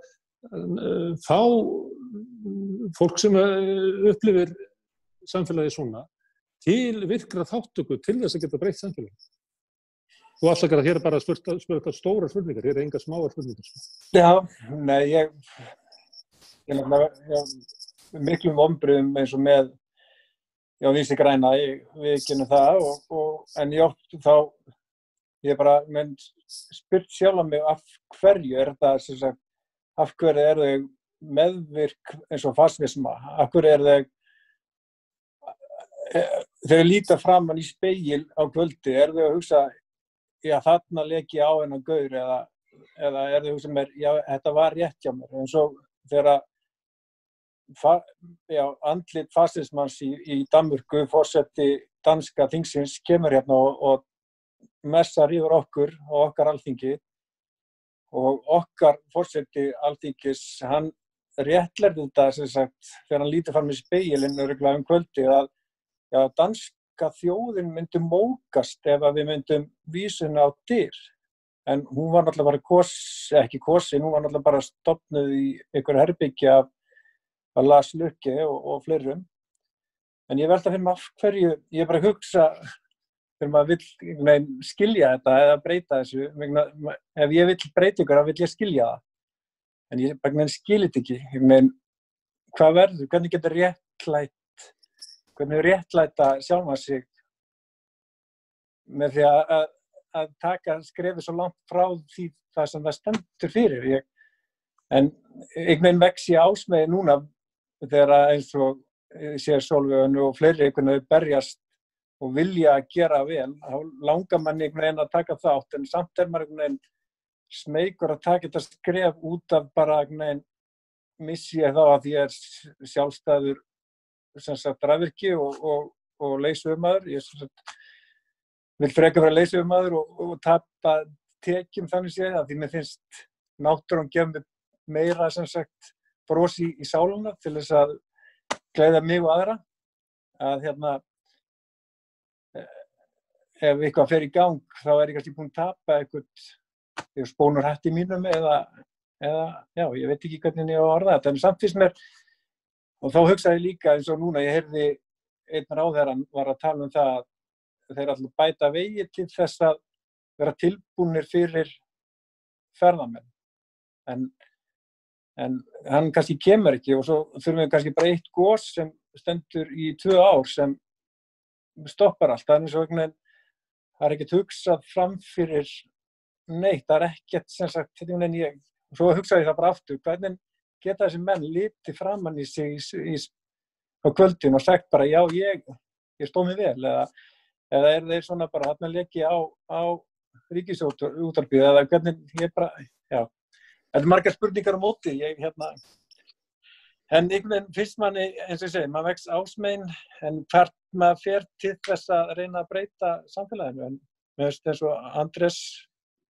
fá fólk sem upplifir samfélagið svona til virkra þáttöku til þess að geta breytt samfélagið. Þú afsakar að hér bara að spyrja stórar spurningar, hér engar smáar spurningar. Já, nei, ég miklum vonbrigðum eins og með Vinstri græna, við kennum það, en ég bara spurt sjálf mig af hverju þetta, sem sagt, af hverju þau meðvirk eins og fascisma, af hverju þau líta framan í spegil á kvöldi, þau að hugsa, já, þarna leik ég á hennan gaur eða þau hugsa mér, já, þetta var rétt hjá mér, en svo þegar andlit fascismans í Danmörku, forseti danska þingsins, kemur hérna og messar yfir okkur og okkar alþingi og okkar forseti alþingis, hann réttlærir þetta, sem sagt, þegar hann lítur fram í spegilinn örugglega kvöldi að danska þjóðin myndi mókast ef við myndum vísuna á dyr. En hún var náttúrulega bara ekki kosin, hún var náttúrulega bara stofnuð í einhverju herbergi af Lars Løkke og fleirum. En ég velta fyrir mig af hverju, ég bara hugsa, þegar maður vill skilja þetta eða breyta þessu, ef ég vill breyta ykkur, þá vill ég skilja það. En ég bara skilja þetta ekki. Hvað verður, hvernig getur réttlæta sjálfa sig með því að taka skrefið svo langt frá því það sem það stendur fyrir. En einhvern veginn vex ég ásmegi núna þegar eins og sér Sólveig og fleiri einhvern veginn berjast og vilja gera vel, þá langar mann einhvern veginn að taka þátt, en samt maður einhvern veginn smeykur að taka þetta skref út af bara einhvern veginn missi ég þá að ég sjálfstæður sem sagt rafvirki og leiðsögumaður. Ég vil frekar vera leiðsögumaður og tapa tekjum þannig séð, af því mér finnst náttúran gefa mér meira sem sagt bros í sáluna til þess að gleðja mig og aðra. Að ef eitthvað fer í gang, þá ég kannski búinn að tapa eitthvað spónur hætti mínum eða já, ég veit ekki hvernig ég á að orða þetta, en samt finnst mér. Og þá hugsaði ég líka eins og núna, ég heyrði einn ráðherrann var að tala það að þeir ætla að bæta vegi til þess að vera tilbúnir fyrir ferðamenn. En hann kannski kemur ekki og svo þurfum við kannski bara eitt gos sem stendur í 2 ár sem stoppar allt. Það eins og einhvern veginn, það ekkert hugsað fram fyrir neitt, það ekkert sem sagt, svo hugsaði ég það bara aftur, hvernig geta þessi menn litið framan í sig á kvöldin og sagt bara já, ég stóð mig vel eða þeir svona bara þarna leki á ríkisútvarpið eða hvernig ég bara, já. Þetta margar spurningar á móti, en einhvern veginn fyrst manni, eins og ég segi, maður vex ásmegin en hvert maður fer til þess að reyna að breyta samfélaginu, en mér finnst eins og Andrés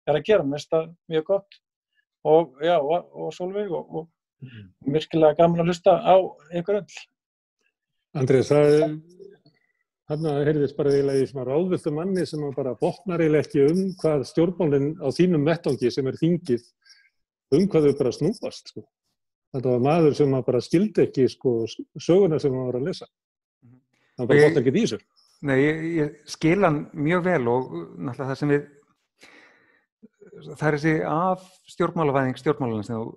að gera, mér finnst það mjög gott og Sólveig og virkilega gaman að hlusta á einhver öll. Andrés, þarna heyrðist bara eiginlega í svona ráðvilltu manni sem bara botnar eiginlega ekki hvað stjórnmálin á þínum vettvangi sem þingið hvað þau bara snúast, sko. Þetta var maður sem bara skildi ekki, sko, söguna sem hann var að lesa. Það bara botnaði ekkert í þessu. Nei, ég skil hann mjög vel og náttúrulega það sem það þessi stjórnmálavæðing stjórnmálanna sem þú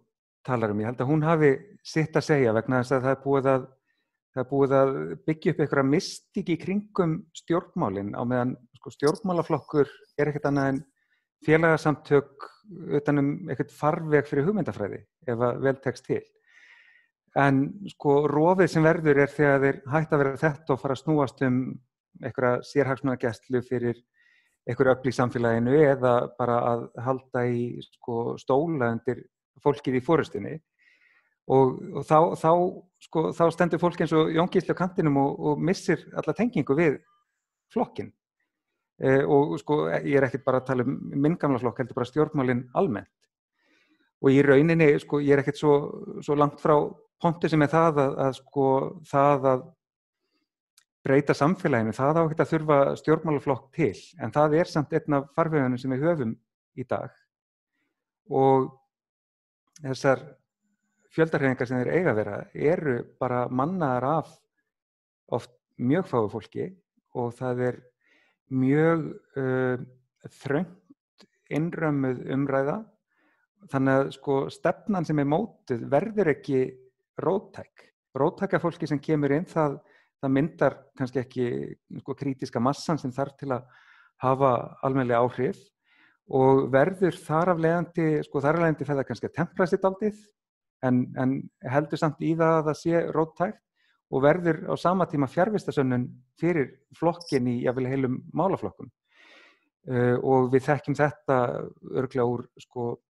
talar ég held að hún hafi sitt að segja vegna þess að það er búið að byggja upp einhverja mystík í kringum stjórnmálin á meðan sko, stjórnmálaflokkur ekkert annað en félagasamtök utan eitthvað farveg fyrir hugmyndafræði ef að vel tekst til. En sko rofið sem verður þegar þeir hætta að vera þetta og fara að snúast einhverja sérhagsmunagæslu fyrir einhverju öfl í samfélaginu eða bara að halda í sko stóla undir fólkið í forystunni og þá stendur fólk eins og Jón Gísli á kantinum og missir alla tengingu við flokkinn. Og sko ég ekkert bara að tala minn gamla flokk, heldur bara stjórnmálin almennt. Og í rauninni sko ég ekkert svo langt frá pontu sem það að breyta samfélaginu, það á ekkert að þurfa stjórnmálaflokk til, en það samt einn af farvegunum sem við höfum í dag. Og þessar fjöldahreyfingar sem þeir eiga að vera eru bara mannaðar af oft mjög fáu fólki og það mjög þröngt innrömmuð umræða. Þannig að sko stefnan sem mótuð verður ekki róttæk. Róttæka fólki sem kemur inn það myndar kannski ekki sko, krítiska massan sem þarf til að hafa almennilega áhrif og verður þar af leiðandi fer það kannski að tempra sig dálítið en heldur samt í það að það sé róttækt og verður á sama tíma fjarvistarsönnun fyrir flokkin í jafnvel heilum málaflokkum. Og við þekkjum þetta örugglega úr sko,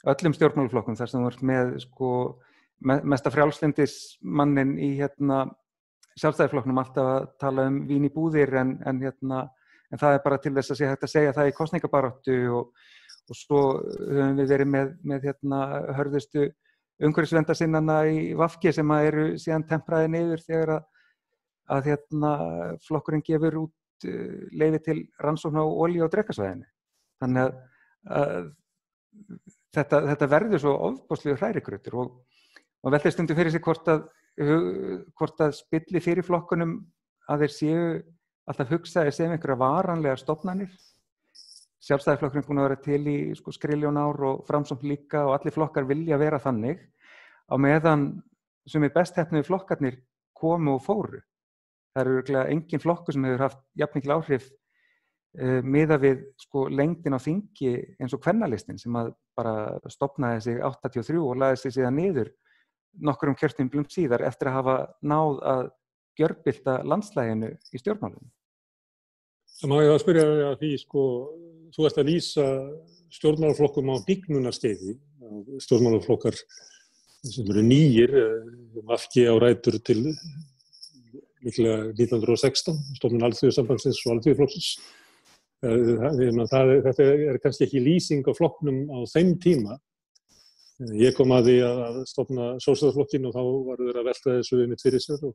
öllum stjórnmálaflokkum þar sem þú ert með sko, mesta frjálslyndismannin í Sjálfstæðisflokknum alltaf að tala vín í búðir en það bara til þess að sé hægt að segja það í kosningabaráttu og svo höfum við verið með hörðustu umhverfisverndarsinnana í VG sem eru síðan tempraði niður þegar að flokkurinn gefur út leyfi til rannsókna á olíu á Drekasvæðinu. Þannig að þetta verður svo ofboðslegur hrærigrautur og veltir stundum fyrir sig hvort að spilli fyrir flokkunum að þeir séu alltaf hugsaði sem einhverja varanlegar stofnanir. Sjálfstæðisflokkurinn búin að vera til í sko, skriljón ár og Framsókn líka og allir flokkar vilja vera þannig á meðan sem best heppnuðu flokkarnir komu og fóru. Það eru örugglega engin flokkur sem hefur haft jafn mikil áhrif miðað við sko, lengdin á þingi eins og Kvennalistinn sem að bara stofnaði sig 83 og lagði sig síðan niður nokkrum kjörtímabilum síðar eftir að hafa náð að gjörbylta landslæginu í stjórnmálunum. Það má ég að spyrja að því, sko, þú ert að lýsa stjórnmálaflokkum á hnignunarskeiði, stjórnmálaflokkar sem eru nýir, VG á rætur til líklega 1916, stofnun Alþýðusambandsins og Alþýðuflokksins. Þetta kannski ekki lýsing á flokknum á þeim tíma. Ég kom að því að stofna Sósíalistaflokkinn og þá var þeir að velta þessu einmitt fyrir sér og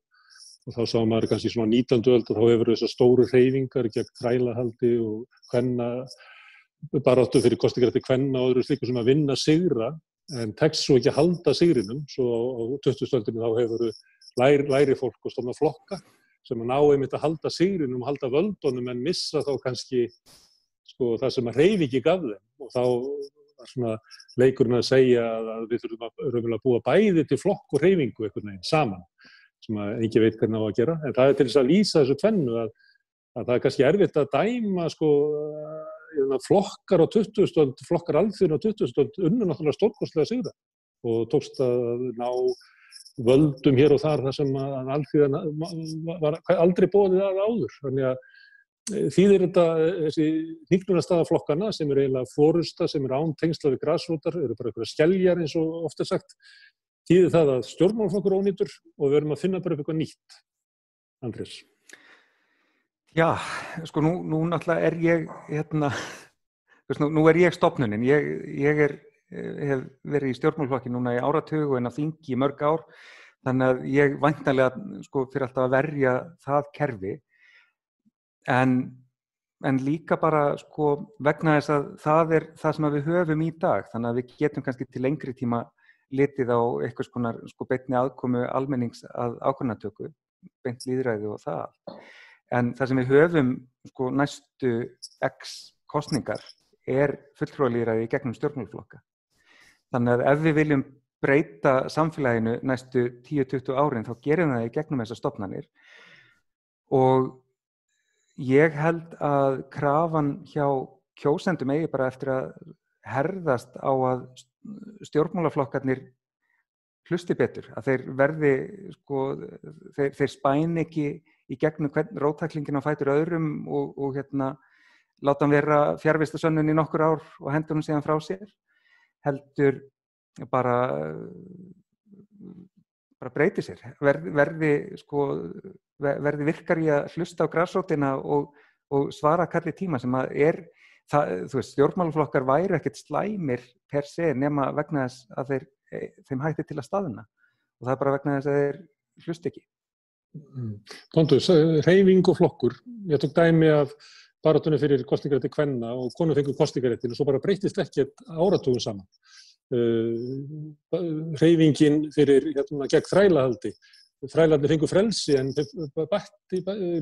þá sá maður kannski svona 19. öld og þá hefur þessar stóru hreyfingar gegn þrælahaldi og kvenna baráttu fyrir kosningarétti kvenna og öðru slíku sem að vinna sigra en tekst svo ekki að halda sigrinum svo á 20. öldinni þá hefur læri fólk og stofna flokka sem að ná einmitt að halda sigrinum og halda völdunum en missa þá kannski sko það sem að hreyfingi gaf þeim og þá var svona leikurinn að segja að við þurfum að búa bæði til flokk og hreyfingu einhvern veginn saman sem að engin veit hvernig á að gera en það til þess að lýsa þessu tvennu að það kannski erfitt að dæma sko flokkar á 20. öld, flokkar alþýðunnar á 20. öld unnu náttúrulega stórkostlega sigra og tókst að ná völdum hér og þar sem að alþýðan var aldrei boðið að áður þannig að þýðir þetta þessi hnignunarstaða flokkana sem eiginlega forysta sem án tengsla við grasrótar eru bara einhverja skeljar eins og oft sagt þýðir það að stjórnmálaflokkur ónýtur og við erum að finna bara eitthvað nýtt. Andrés. Já, sko nú náttúrulega ég nú ég stofnunin. Ég hef verið í stjórnmálaflokki núna í áratug og inn á þingi í mörg ár þannig að ég væntanlega sko fyrir alltaf að verja það kerfi. En en líka bara sko vegna þess að það það sem við höfum í dag, þannig að við getum kannski til lengri tíma litið á einhvers konar sko beinni aðkomu almennings að ákvörðunartöku, beint lýðræði og það. En það sem við höfum sko næstu X kosningar fulltrúalýðræði í gegnum stjórnmálaflokka. Þannig að ef við viljum breyta samfélaginu næstu 10-20 árin, þá gerum við það í gegnum þessar stofnanir. Og ég held að krafan hjá kjósendum eigi bara eftir að herðast á að stjórnmálaflokkarnir hlusti betur, að þeir verði sko, þeir spæni ekki í gegnum hvern róttaklingin á fætur öðrum og láta hann vera fjarvistarsönnun í nokkur ár og henda hann síðan frá sér, heldur bara breyti sér, verði virkar í að hlusta á grasrótina og svara kalli tíma sem að þú veist, stjórnmálaflokkar væru ekkert slæmir per se nema vegna þess að þeim hætti til að staðna og það bara vegna þess að þeir hlusta ekki. Pontus, hreyfing og flokkur. Ég tók dæmi af baráttunni fyrir kosningarétti kvenna og konur fengu kosningaréttin og svo bara breytist ekkert áratugum saman. Hreyfingin fyrir gegn þrælahaldi. Þrælarnir fengu frelsi en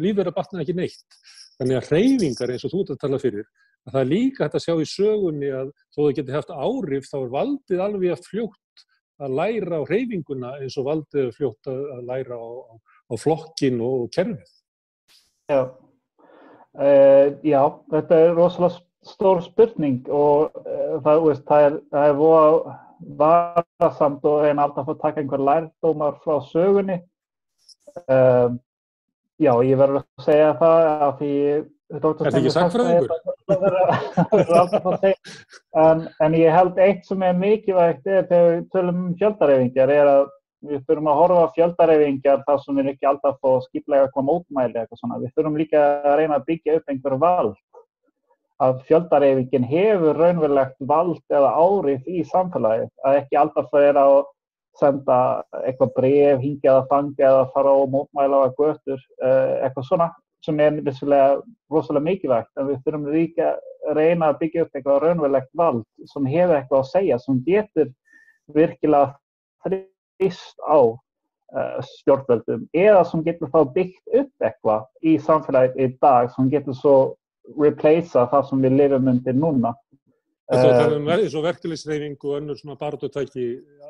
lífverða batnaði ekki neitt. Þannig að hreyfingar eins og þú ert að tala fyrir, að það líka hægt að sjá í sögunni að þó það geti haft áhrif þá valdið alveg fljótt að læra á hreyfinguna eins og valdið fljótt að læra á flokkin og kerfið. Já, þetta rosalega stór spurning og það varasamt og alltaf að taka einhver lærdómar frá sögunni. Já, ég verður að segja það að því þetta ekki sagnfræðingur? En ég held eitt sem mikilvægt þegar við tölum fjöldahreyfingar að við þurfum að horfa á fjöldahreyfingar þar sem við ekki alltaf fá skiplega eitthvað mótmæli eitthvað svona. Við þurfum líka að reyna að byggja upp einhver vald. Að fjöldahreyfingin hefur raunverulegt vald eða áhrif í samfélagið. Að ekki alltaf vera að senda eitthvað bréf, hingja eða fanga eða fara á mótmæla á götur, eitthvað svona sem vissulega rosalega mikilvægt. En við þurfum líka að reyna að byggja upp eitthvað raunverulegt vald sem hefur eitthvað að segja, sem getur virkilega þrýst á stjórnvöldum eða sem getur þá byggt upp eitthvað í samfélagið í dag sem getur svo replacea það sem við lifum undir núna. Það eins og verkalýðshreyfing og önnur svona baráttutæki.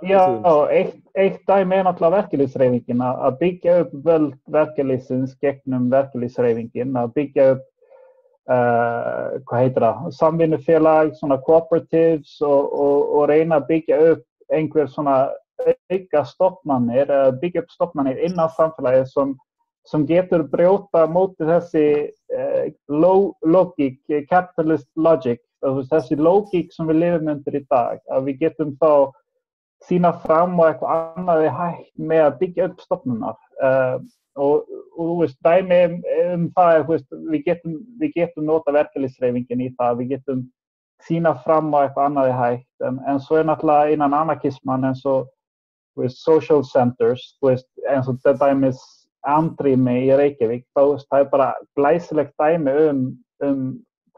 Já, eitt dæmi náttúrulega verkalýðshreyfingin að byggja upp völd verkalýðsins gegnum verkalýðshreyfingin, að byggja upp samvinnufélag, svona cooperatives og reyna að byggja upp einhver svona auka stofnanir, byggja upp stofnanir innan samfélagið sem getur brjóta móti þessi logík, capitalist logic, þessi lógík sem við lifum undir í dag, að við getum þá sýna fram á eitthvað annaði hægt með að byggja upp stofnunar. Og þú veist, dæmi það, við getum nota verkalýðshreyfingin í það, við getum sýna fram á eitthvað annaði hægt, en svo náttúrulega innan anarkisman eins og social centers, eins og þetta dæmis andrými í Reykjavík, það bara glæsilegt dæmi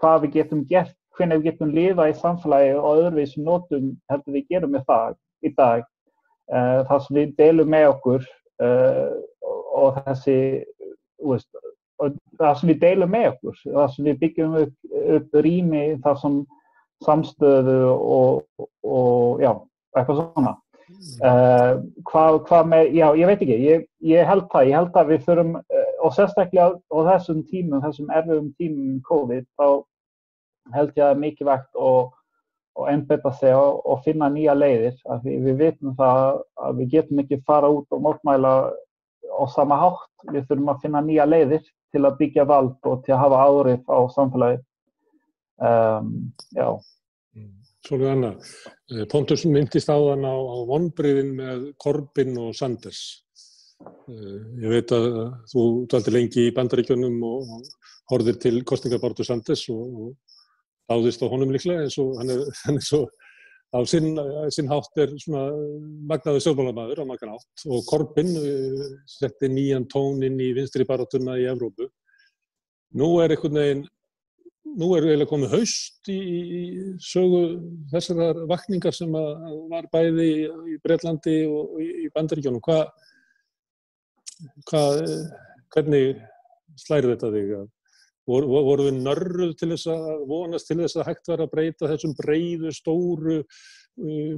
hvað við getum gert, hvernig við getum lifa í samfélagi og öðruvísum notum heldur við gerum með það í dag. Það sem við deilum með okkur og það sem við deilum með okkur, það sem við byggjum upp rými, það sem samstöðu og já, eitthvað svona. Hvað með, já, ég veit ekki, ég held að við þurfum, og sérstaklega á þessum tímum, þessum erfiðum tímum COVID, þá held ég að mikilvægt og einbeita sig og finna nýja leiðir. Við vitum það að við getum ekki fara út og mótmæla á sama hátt. Við þurfum að finna nýja leiðir til að byggja vald og til að hafa áhrif á samfélagið. Já. Svolítið annað. Pontus minntist áðan á vonbrigðin með Corbyn og Sanders. Ég veit að þú dvaldir lengi í Bandaríkjunum og horfðir til kosningabaráttu Sanders og dáðist á honum líklega eins og hann er svo á sinn hátt svona magnaður stjórnmálamaður á margan hátt og Corbyn setti nýjan tón inn í vinstri baráttuna í Evrópu. Nú einhvern veginn nú eiginlega komið haust í sögu þessar vakningar sem var bæði í Bretlandi og í Bandaríkjunum. Hvernig slæri þetta þig? Voru við nörruð til þess að vonast til þess að hægt var að breyta þessum breiðu, stóru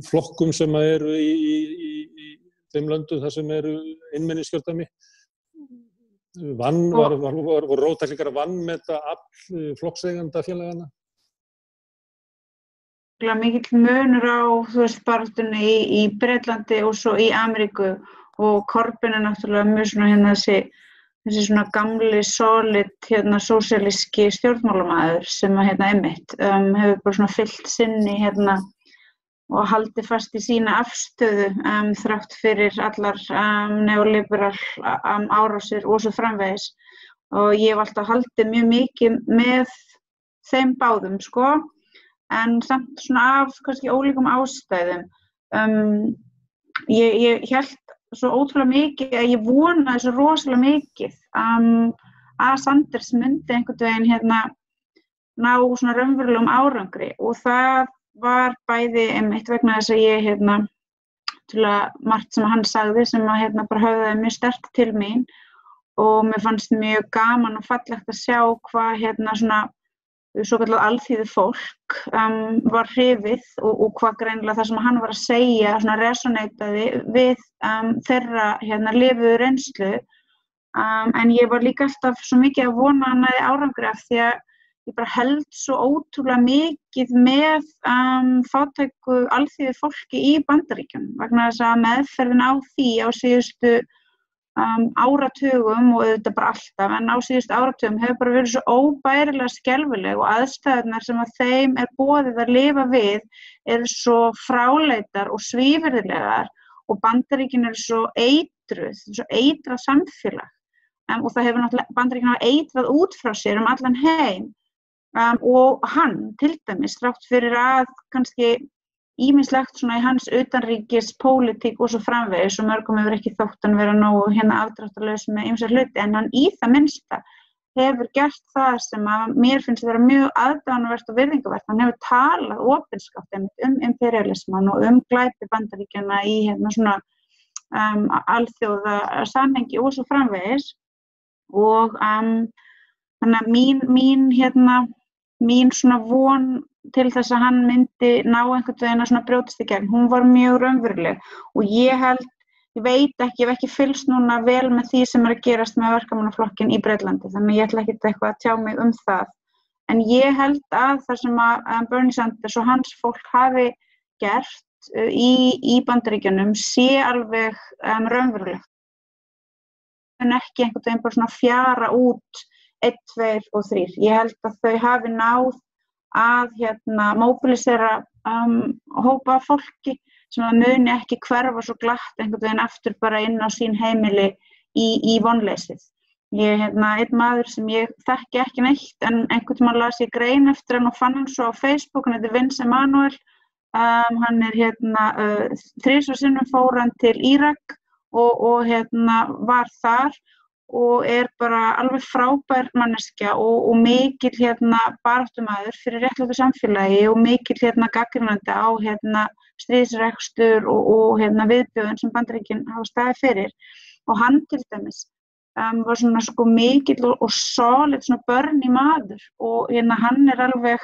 flokkum sem eru í þeim löndum þar sem eru einmenniskjördæmi? Voru róttæklingar að vanmeta afl flokkseigenda félagana? Mikill munur á, baráttunni í Bretlandi og svo í Ameríku, og Corbyn náttúrulega mjög svona þessi svona gamli, solid, sósíalíski stjórnmálamaður sem einmitt hefur bara svona fyllt sinni og haldið fast í sína afstöðu þrátt fyrir allar neoliberal árásir og svo framvegis. Og ég hef alltaf haldið mjög mikið með þeim báðum, en samt svona af kannski ólíkum ástæðum. Ég hélt svo ótrúlega mikið að ég vonaði svo rosalega mikið að Sanders myndi einhvern veginn ná svona raunverulegum árangri, og það var bæði einmitt vegna þess að ég margt sem hann sagði sem bara höfðaði mjög sterkt til mín, og mér fannst mjög gaman og fallegt að sjá hvað svona svokallað alþýðu fólk var hrifið og hvað greinilega það sem hann var að segja svona resonateaði við þeirra lifuðu reynslu, en ég var líka alltaf svo mikið að vona hann næði árangri af því að ég bara held svo ótrúlega mikið með fátæku alþýðu fólki í Bandaríkjunum, vegna þess að meðferðin á því á síðustu áratugum, og auðvitað bara alltaf, en á síðustu áratugum hefur bara verið svo óbærilega skelfileg, og aðstæðurnar sem að þeim boðið að lifa við eru svo fráleitar og svívirðilegar, og Bandaríkin eru svo eitrað samfélag, og það hefur náttúrulega Bandaríkin hafa eitrað út frá sér allan heim. Og hann til dæmis, þrátt fyrir að kannski ýmislegt svona í hans utanríkis pólitík og svo framvegis, og mörgum hefur ekki þótt hann vera nógu afdráttarlaus með ýmsa hluti, en hann í það minnsta hefur gert það sem að mér finnst vera mjög aðdáunarvert og virðingavert. Hann hefur talað opinskátt imperialismann og glæpi Bandaríkjanna í svona alþjóða samhengi og svo framvegis, og þannig að mín svona von til þess að hann myndi ná einhvern veginn að svona brjótast í gegn, hún var mjög raunveruleg, og ég veit ekki, ég hef ekki fylgst núna vel með því sem að gerast með verkamannaflokkinn í Bretlandi, þannig ég ætla ekki eitthvað að tjá mig það, en ég held að það sem að Bernie Sanders og hans fólk hafi gert í Bandaríkjunum sé alveg raunverulegt, en ekki einhvern veginn bara svona fjara út 1, 2 og 3. Ég held að þau hafi náð að móbilisera hópa fólki sem að muni ekki hverfa svo glatt einhvern veginn aftur bara inn á sín heimili í vonleysið. Ég einn maður sem ég þekki ekki neitt, en einhvern tímann las ég grein eftir hann og fann hann svo á Facebook, hann heitir Vince Emanuel, hann 3 sinnum fór hann til Írak og var þar, og bara alveg frábær manneskja og mikill baráttumaður fyrir réttlátu samfélagi, og mikill gagnrýnandi á stríðsrekstur og viðbjóðin sem Bandaríkin hafa staðið fyrir, og hann til dæmis var svona mikill og solid svona Bernie maður, og hann alveg,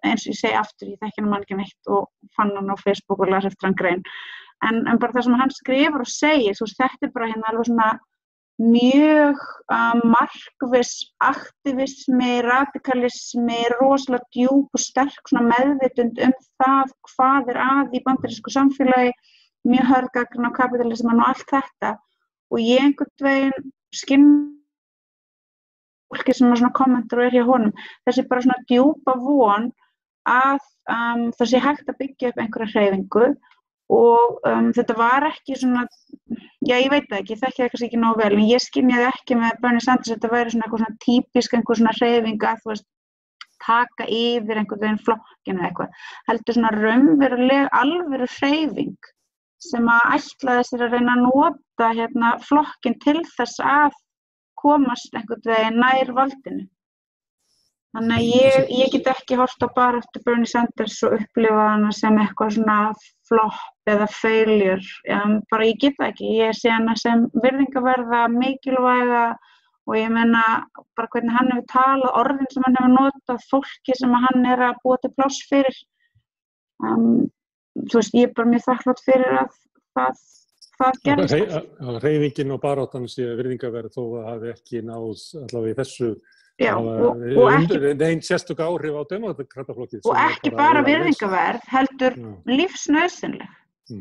eins og ég segi aftur, ég þekki hann ekki neitt og fann hann á Facebook og las eftir hann grein, en bara það sem hann skrifar og segir, þetta bara alveg svona mjög markviss aktivismi, radikalismi, rosalega djúp og sterk svona meðvitund það hvað að í bandarísku samfélagi, mjög hörð gagnrýni á kapítalismann og allt þetta, og ég einhvern veginn skinn fólki sem svona kommentar og hjá honum, þessi bara svona djúpa von að það sé hægt að byggja upp einhverja hreyfingu, og þetta var ekki svona, já ég veit það ekki, ég þekki það kannski ekki nógu vel, en ég skynjaði ekki með Bernie Sanders þetta væri svona eitthvað svona típisk einhver svona hreyfing að taka yfir einhvern veginn flokkinn eða eitthvað, heldur svona raunveruleg alvöru hreyfing sem að ætlaði sér að reyna að nota flokkinn til þess að komast einhvern veginn nær valdinu. Þannig að ég get ekki horft á baráttu Bernie Sanders og upplifa hana sem eitthvað svona flop eða failure. Bara ég get það ekki. Ég sé hana sem virðingaverða, mikilvæga og ég meina bara hvernig hann hefur talað, orðin sem hann hefur notað, fólki sem hann að búa til pláss fyrir. Þú veist, ég bara mjög þakklátt fyrir að það gerðist. Hreyfingin og baráttan sé virðingaverð þó að hafi ekki náð allavega í þessu. Já, og ekki nein sérstök áhrif á demókrataflokkið. Og ekki bara virðingaverð, heldur lífsnauðsynleg.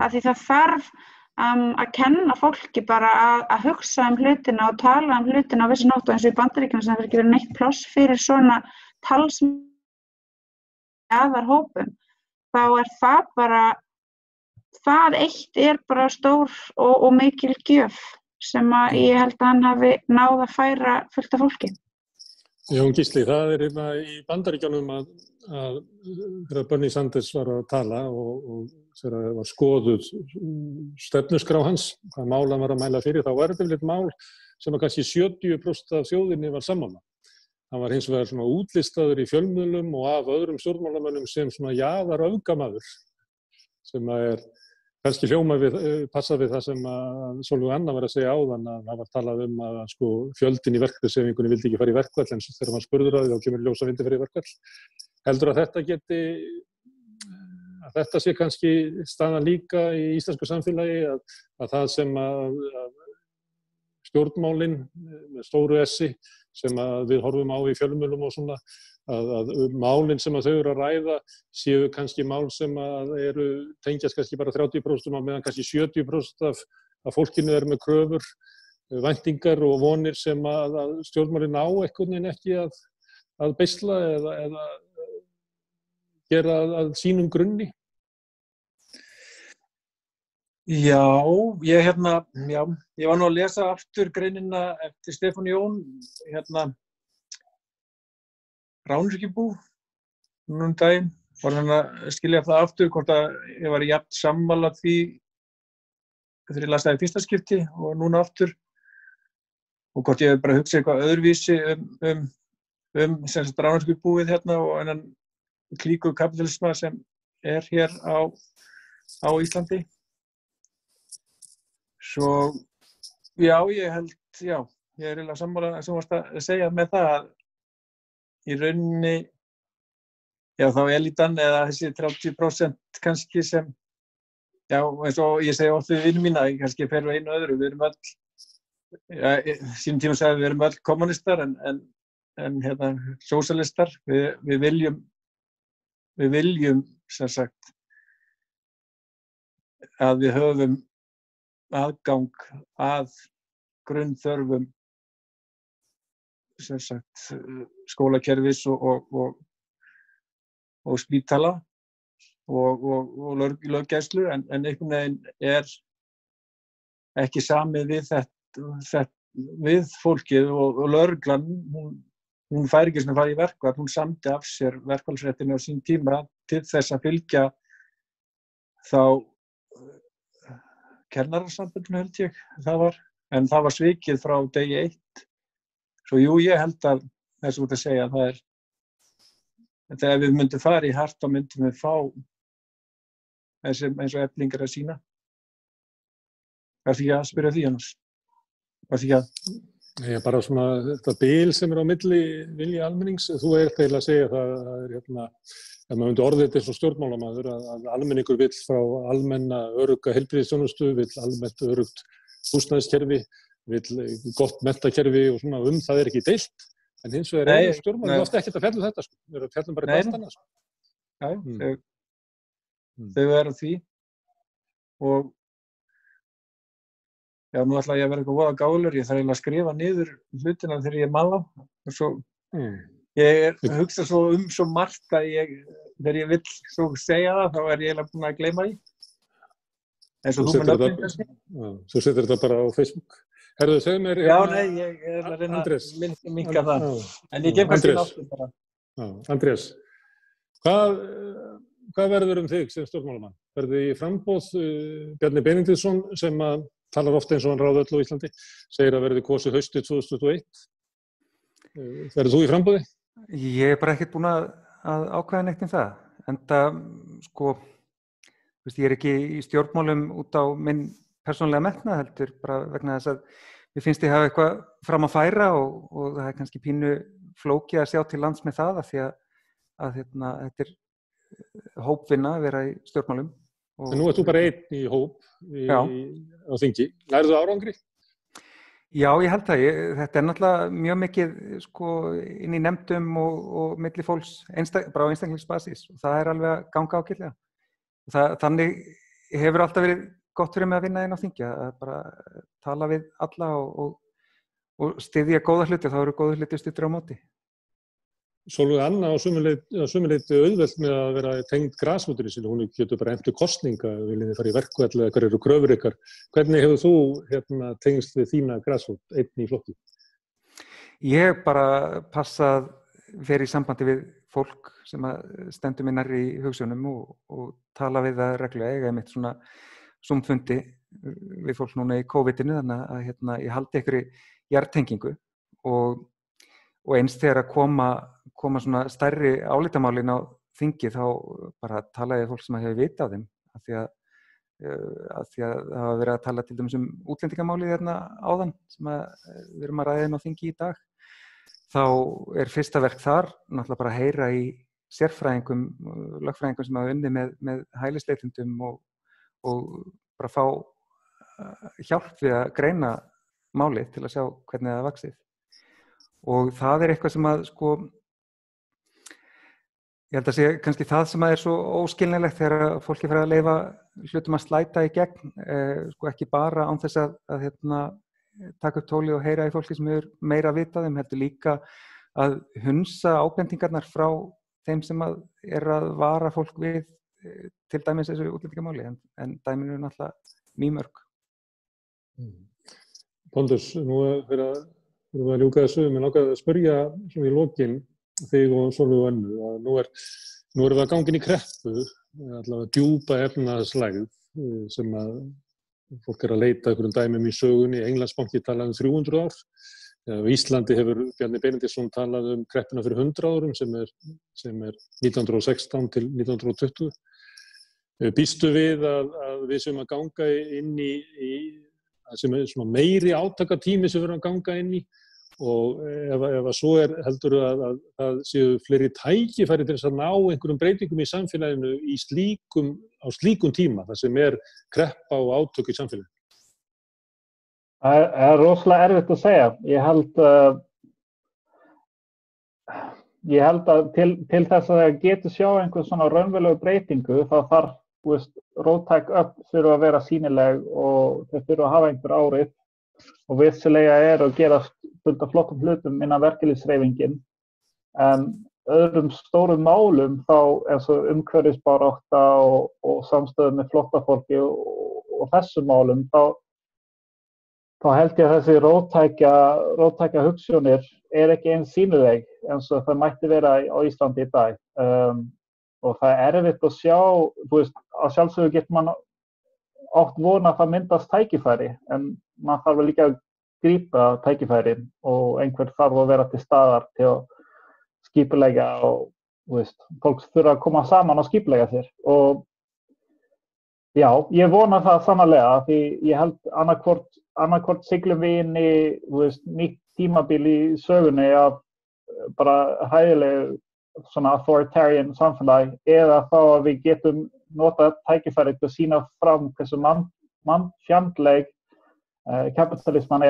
Af því það þarf að kenna fólki bara að hugsa hlutina og tala hlutina á vissu nótt og eins og í Bandaríkjunum sem það ekki verið neitt pláss fyrir svona talsmaðarhópum. Þá það bara, það eitt bara stór og mikil gjöf sem að ég held að hann hafi náð að færa fullt af fólki. Jón Gísli, það í Bandaríkjunum að þegar Bernie Sanders var að tala og þegar var skoðuð stefnuskrá hans, hvað mál hann var að mæla fyrir, þá var þetta mál sem að kannski 70% af þjóðinni var sammála. Hann var hins vegar svona útlistaður í fjölmiðlum og af öðrum stjórnmálamönnum sem svona jaðaröfgamaður, sem að kannski passa við það sem að Sólveig Anna var að segja áðan, að það var talað að sko fjöldinn í verkfallshreyfingunni vildi ekki fara í verkfall, en þegar hann spurður að því þá kemur ljós að vildi fara í verkfall. Heldur að þetta sé kannski staðan líka í íslensku samfélagi, að það sem að stjórnmálin með stóru S-i sem að við horfum á í fjölmiðlum og svona, að málin sem að þau eru að ræða séu kannski mál sem að tengjast kannski bara 30% á meðan kannski 70% af fólkinu með kröfur, væntingar og vonir sem að stjórnmálin á einhvern veginn ekki að beisla eða gera að sínum grunni. Já, ég var nú að lesa aftur greinina eftir Stefán Jón, Rányrkjubú, núna daginn, var hann að skilja það aftur, hvort að ég var jafn sammála því þegar ég las það í fyrsta skipti og núna aftur, og hvort ég bara hugsa eitthvað öðruvísi sem sagt Rányrkjubúið og enn klíku kapitalisma sem hér á Íslandi. Svo, já, ég held, ég eiginlega sammála sem þú varst að segja með það að í rauninni, þá elítan eða þessi 30% kannski sem, eins og ég segi oft við vinum mína, kannski fer við einu öðru, við erum öll, sínum tíma sagði við erum öll kommunistar en sósíalistar, við viljum sem sagt að við höfum aðgang að grunnþörfum sem sagt skólakerfis og spítala og löggæslu en einhvern veginn ekki samið við fólkið og lögreglan hún fær ekki svona að fara í verkfall, hún samdi af sér verkfallsréttinu á sín tíma til þess að fylgja þá kennarasambandinu held ég en það var svikið frá degi 1. Svo jú, ég held að þessu út að segja að það þegar við myndum fara í hart þá myndum við fá eins og Eflingar að sýna. Varstu ekki að spyrja því annars? Varstu ekki að? Nei, bara svona þetta bil sem á milli vilja almennings, þú eiginlega að segja það ef maður myndi orðið þetta eins og stjórnmálamaður að almenningur vill frá almenna örugga heilbrigðisþjónustu, vill almennt örugt húsnæðiskerfi, vill gott menntakerfi og svona það ekki deilt, en hins vegar stjórnmálin oft ekkert að fjalla þetta sko, við erum að fjalla bara eitthvað annað sko. Þau eru því og nú ætla ég að vera eitthvað voða gáfulur, ég þarf eiginlega að skrifa niður hlutina þegar ég mal á og svo ég hugsa svo svo margt að þegar ég vill svo segja það þá ég eiginlega búin að gleyma því. Eins og þú með nöfnin kannski. Þú setur þetta bara á Facebook. Herðu, segðu mér... ég að reyna að minnka það. En ég gef kannski náttúrulega bara. Andrés, hvað verður þig sem stjórnmálamann? Verður í framboð Bjarni Benediktsson sem talar ofta eins og hann ráði öll á Íslandi, segir að verði kosið haustið 2021. Verður þú í framboði? Ég bara ekkert búin að ákveða neitt það. Enda, sko, ég ekki í stjórnmálum út á minn persónulega metnað heldur, bara vegna þess að mér finnst ég hafa eitthvað fram að færa og það kannski pínu flókið að sjá til lands með það af því að þetta hópvinna að vera í stjórnmálum. En nú ert þú bara einn í hóp á þingi. Nærðu árangri? Já, ég held það. Þetta náttúrulega mjög mikið sko, inn í nefndum og milli fólks bara á einstaklingsbasis og það alveg að ganga ágætlega. Þannig hefur alltaf verið gott fyrir mig að vinna inn á þingi, að bara tala við alla og styðja góða hluti, þá eru góða hluti stuttir á móti. Sólveig Anna á sumu leyti auðvelt með að vera tengd grasrótinni sinni, hún getur bara eftir kosninga, viljið þið fara í verkfall eða hver eru kröfur ykkar. Hvernig hefur þú tengst við þína grasrót einn í flokki? Ég bara passa að vera í sambandi við fólk sem stendur mér nærri í hugsjónum og tala við það reglulega, eiga einmitt svona Zoom-fundi við fólk núna í COVID-inu, þannig að ég haldi einhverju jarðtengingu og eins þegar að koma svona stærri álitamálin á þingi þá bara talaði fólk sem hefur vita af þeim af því að það hafa verið að tala til dæmis útlendingamálið áðan sem við erum að ræða inn á þingi í dag. Þá fyrsta verk þar náttúrulega bara að heyra í sérfræðingum, lögfræðingum sem hafa unnið með hælisleitendum og bara fá hjálp við að greina málið til að sjá hvernig það vaxið. Og það eitthvað sem að sko ég held að sé kannski það sem að svo óskiljanlegt þegar fólki fer að leyfa hlutum að slæta í gegn, sko ekki bara án þess að taka upp tólið og heyra í fólki sem hefur meira vitað heldur líka að hunsa ábendingarnar frá þeim sem að vara fólk við til dæmis þessu útlendingamáli en dæminu náttúrulega mýmörg. Pontus, nú fyrir að ljúka þessu, mér langaði að spyrja svona í lokin þig og Sólveig og Önnu að nú erum við að ganga inn í kreppu, allavega djúpa efnahagslægð sem að fólk að leita einhverjum dæmum í sögunni. Englandsbanki talaði 300 ár. Á Íslandi hefur Bjarni Benediktsson talað kreppuna fyrir 100 árum sem er 1916 til 1920. Býstu við að við séum að ganga inn í sem svona meiri átakatími sem við erum að ganga inn í og ef svo heldur að það séu fleiri tækifæri til þess að ná einhverjum breytingum í samfélaginu á slíkum tíma, það sem kreppa og átök í samfélaginu? Það rosalega erfitt að segja. Ég held að til þess að það getur sjá einhver svona raunverulegu breytingu þá þarf róttæk þurfa að vera sýnileg og þau þurfa að hafa einhver áhrif og vissulega að gera fullt af flottum hlutum innan verkalýðshreyfingin en öðrum stórum málum þá eins og umhverfisbarátta og samstöðu með flóttafólki og þessum málum þá held ég að þessi róttæka hugsjónir ekki eins sýnileg eins og það mætti vera á Íslandi í dag og það erfitt að sjá, á sjálfsögðu getur man oft vona að það myndast tækifæri en maður þarf líka að grípa tækifærin og einhver þarf að vera til staðar til að skipuleggja og fólk þurfa að koma saman og skipuleggja sér og já, ég vona það sannarlega því ég held annarkvort siglum við inn í nýtt tímabil í sögunni af bara hræðilegu svona authoritarian samfélag eða þá að við getum notað tækifæri til að sýna fram hversu mannfjandleg kapitalisman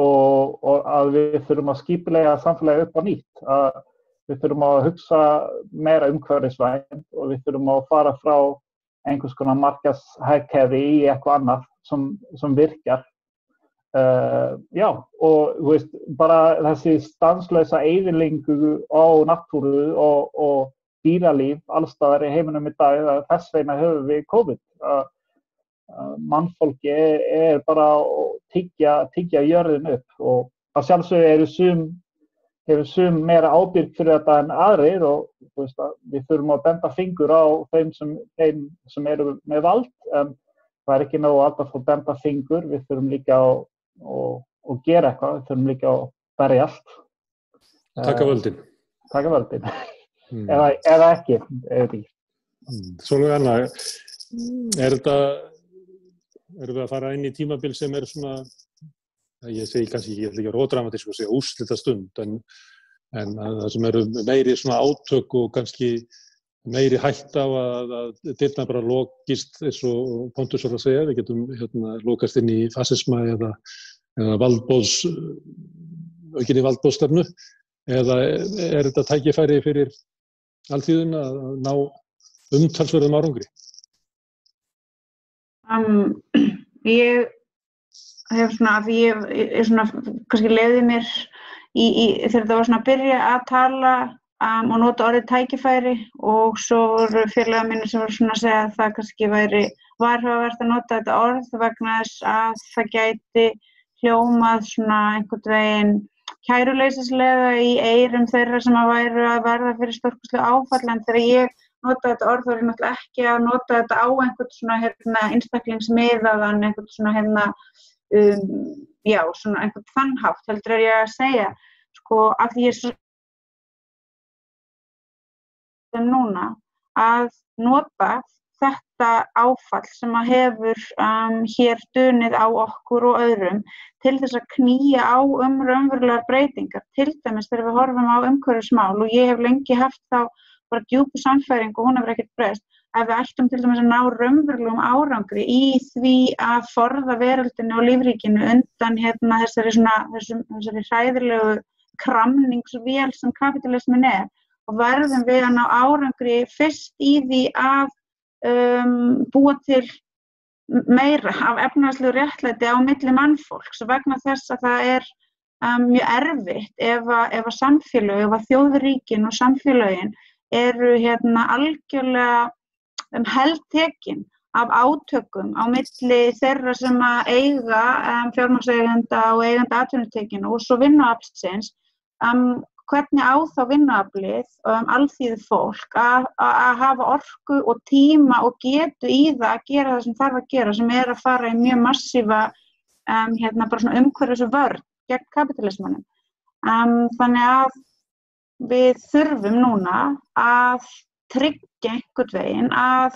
og að við þurfum að skipuleggja samfélagi upp á nýtt. Við þurfum að hugsa meira umhverfisvænt og við þurfum að fara frá einhvers konar markaðshagkerfi í eitthvað annað sem virkar. Já, og bara þessi stanslausa eyðileggingu á náttúru og dýralíf alls staðar í heiminum í dag, þess vegna höfum við COVID. Mannfólki bara að tyggja jörðin upp og að sjálfsögðu hefur sum meira ábyrgð fyrir þetta en aðrir og við þurfum að benda fingur á þeim sem eru með vald en það ekki nóg alltaf að benda fingur, við þurfum líka að gera eitthvað, við þurfum líka að berjast. Taka völdin. taka völdin. Eða ekki, ekki. Sólveig Anna, erum við að fara inn í tímabil sem svona, ég segi kannski, ég ætla ekki að vera ódramatísk og segja úrslitastund, en það sem eru meiri svona átök og kannski meiri hætt á að dyrnar bara lokist eins og Pontus var að segja, við getum lokast inn í fasisma eða aukinni valdboðsstefnu, eða þetta tækifæri fyrir alþýðuna að ná umtalsverðum árangri? Ég hef svona, kannski leyfði mér þegar þetta var svona að byrja að tala og nota orðið tækifæri og svo voru félagar mínir sem voru svona að segja að það kannski væri varhugavert að nota þetta orð vegna þess að það gæti hljómað svona einhvern veginn kæruleysislega í eyrum þeirra sem að væru að verða fyrir stórkostlegu áfalli, en þegar ég nota þetta orð þá er ég náttúrulega ekki að nota þetta á einhvern svona einstaklingsmiðaðan, einhvern svona svona einhvern þannhátt, heldur er ég að segja, sko, af því ég núna að nota þetta áfall sem að hefur hér dunið á okkur og öðrum til þess að knýja á raunverulegar breytingar, til dæmis þegar við horfum á umhverfismál, og ég hef lengi haft þá bara djúpu sannfæringu og hún hefur ekkert breyst, að við ættum til dæmis að ná raunverulegum árangri í því að forða veröldinni og lífríkinu undan þessari hræðilegu kramningsvél sem kapítalismin og verðum við að ná árangri fyrst í því að búa til meira af efnahagslegu réttlæti á milli mannfólks vegna þess að það mjög erfitt ef að samfélög, ef að þjóðríkin og samfélögin eru algjörlega heltekin af átökum á milli þeirra sem að eiga fjármagnseigenda og eigenda atvinnutekjunnar og svo vinnuaflsins, hvernig á þá vinnuaflið alþýðu fólk að hafa orku og tíma og getu í það að gera það sem þarf að gera, sem að fara í mjög massífa bara svona umhverfisvörn gegn kapítalismanum. Þannig að við þurfum núna að tryggja einhvern veginn að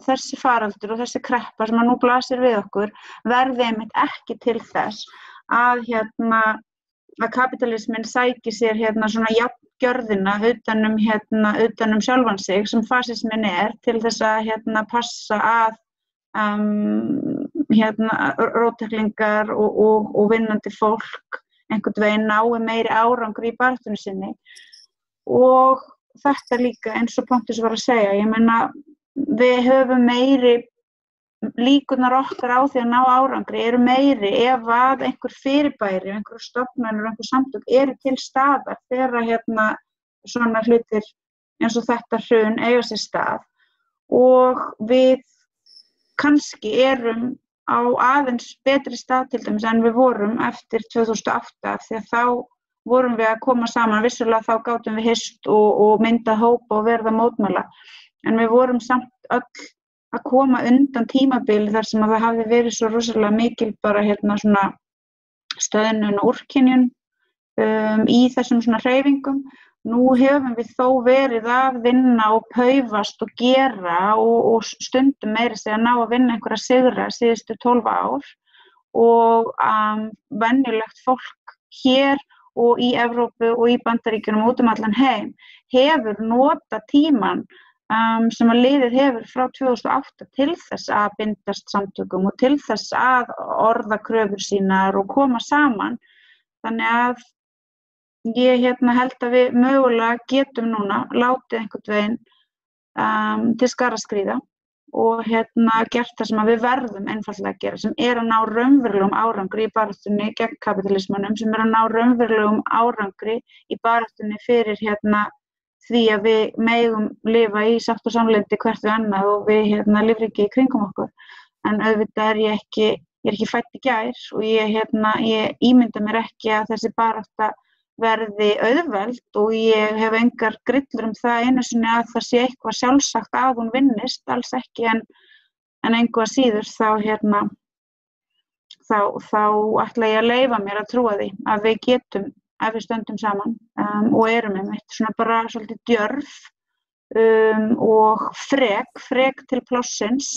þessi faraldur og þessi kreppa sem að nú blasir við okkur verði einmitt ekki til þess að kapítalismin sæki sér svona jafngjörðina utan sjálfan sig sem fasismin til þess að passa að róttæklingar og vinnandi fólk einhvern veginn nái meiri árangri í baráttunni sinni. Og þetta líka eins og Pontus var að segja, ég meina við höfum meiri líkurnar okkar á því að ná árangri eru meiri ef að einhver fyrirbæri, einhver stofnanir, einhver samtök eru til staðar þegar svona hlutir eins og þetta hrun eiga sér stað, og við kannski erum á aðeins betri stað til dæmis en við vorum eftir 2008, því að þá vorum við að koma saman, vissulega þá gátum við hist og mynda hópa og verða mótmæla, en við vorum samt öll að koma undan tímabili þar sem að það hafði verið svo rosalega mikil bara svona stöðnun og úrkynjun í þessum svona hreyfingum. Nú hefum við þó verið að vinna og paufast og gera og stundum meira sig að ná að vinna einhverja sigra síðustu 12 ár, og venjulegt fólk hér og í Evrópu og í Bandaríkjunum út allan heim hefur notað tímann sem að liðið hefur frá 2008 til þess að bindast samtökum og til þess að orða kröfur sínar og koma saman. Þannig að ég held að við mögulega getum núna látið einhvern veginn til skara skríða og gert það sem að við verðum einfaldlega að gera, sem að ná raunverulegum árangri í baráttunni gegn kapítalismanum, sem að ná raunverulegum árangri í baráttunni fyrir því að við megum lifa í sátt og samlyndi hvert við annað og við lífríki í kringum okkur. En auðvitað er ég ekki fædd í gær og ég ímynda mér ekki að þessi barátta verði auðveld, og ég hef engar grillur það einu sinni að það sé eitthvað sjálfsagt að hún vinnist, alls ekki, en engu að síður þá ætla ég að leyfa mér að trúa því að við getum að við stöndum saman og erum einmitt svona bara svolítið djörf og frek til plássins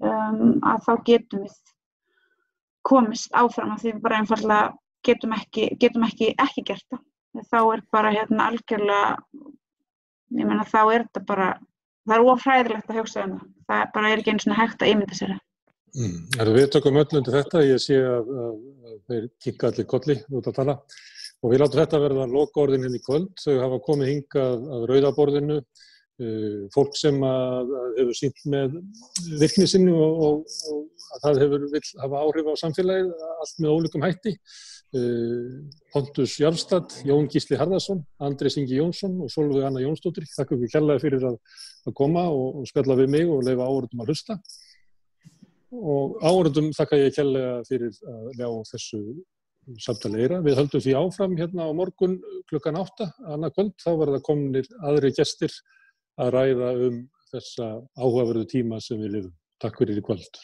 að þá getum við komist áfram að því við bara einfaldlega getum ekki gert það. Þá bara algjörlega, ég meina þá þetta bara, það of hræðilegt að hugsa það. Það bara ekki einu svona hægt að ímynda sér það. Við tökum öll undir þetta, ég sé að þeir kinka allir kolli út að tala og við látum þetta verða lokaorðin í kvöld. Þau hafa komið hingað að Rauða borðinu, fólk sem hefur sýnt með virkni sinni og að það vill hafa áhrif á samfélagið, allt með ólíkum hætti. Pontus Jarlstad, Jón Gísli Harðarson, Andrés Ingi Jónsson og Sólveig Anna Jónsdóttir. Þakka ykkur kærlega fyrir að koma og spjalla við mig og leyfa áhorfendum að hlusta. Og áhorfendum þakka ég kærlega fyrir að ljá þessu samtali eira. Við höldum því áfram hérna á morgun klukkan 8 annað kvöld. Þá verða komnir aðrir gestir að ræða þessa áhugaverðu tíma sem við lifum. Takk fyrir í kvöld.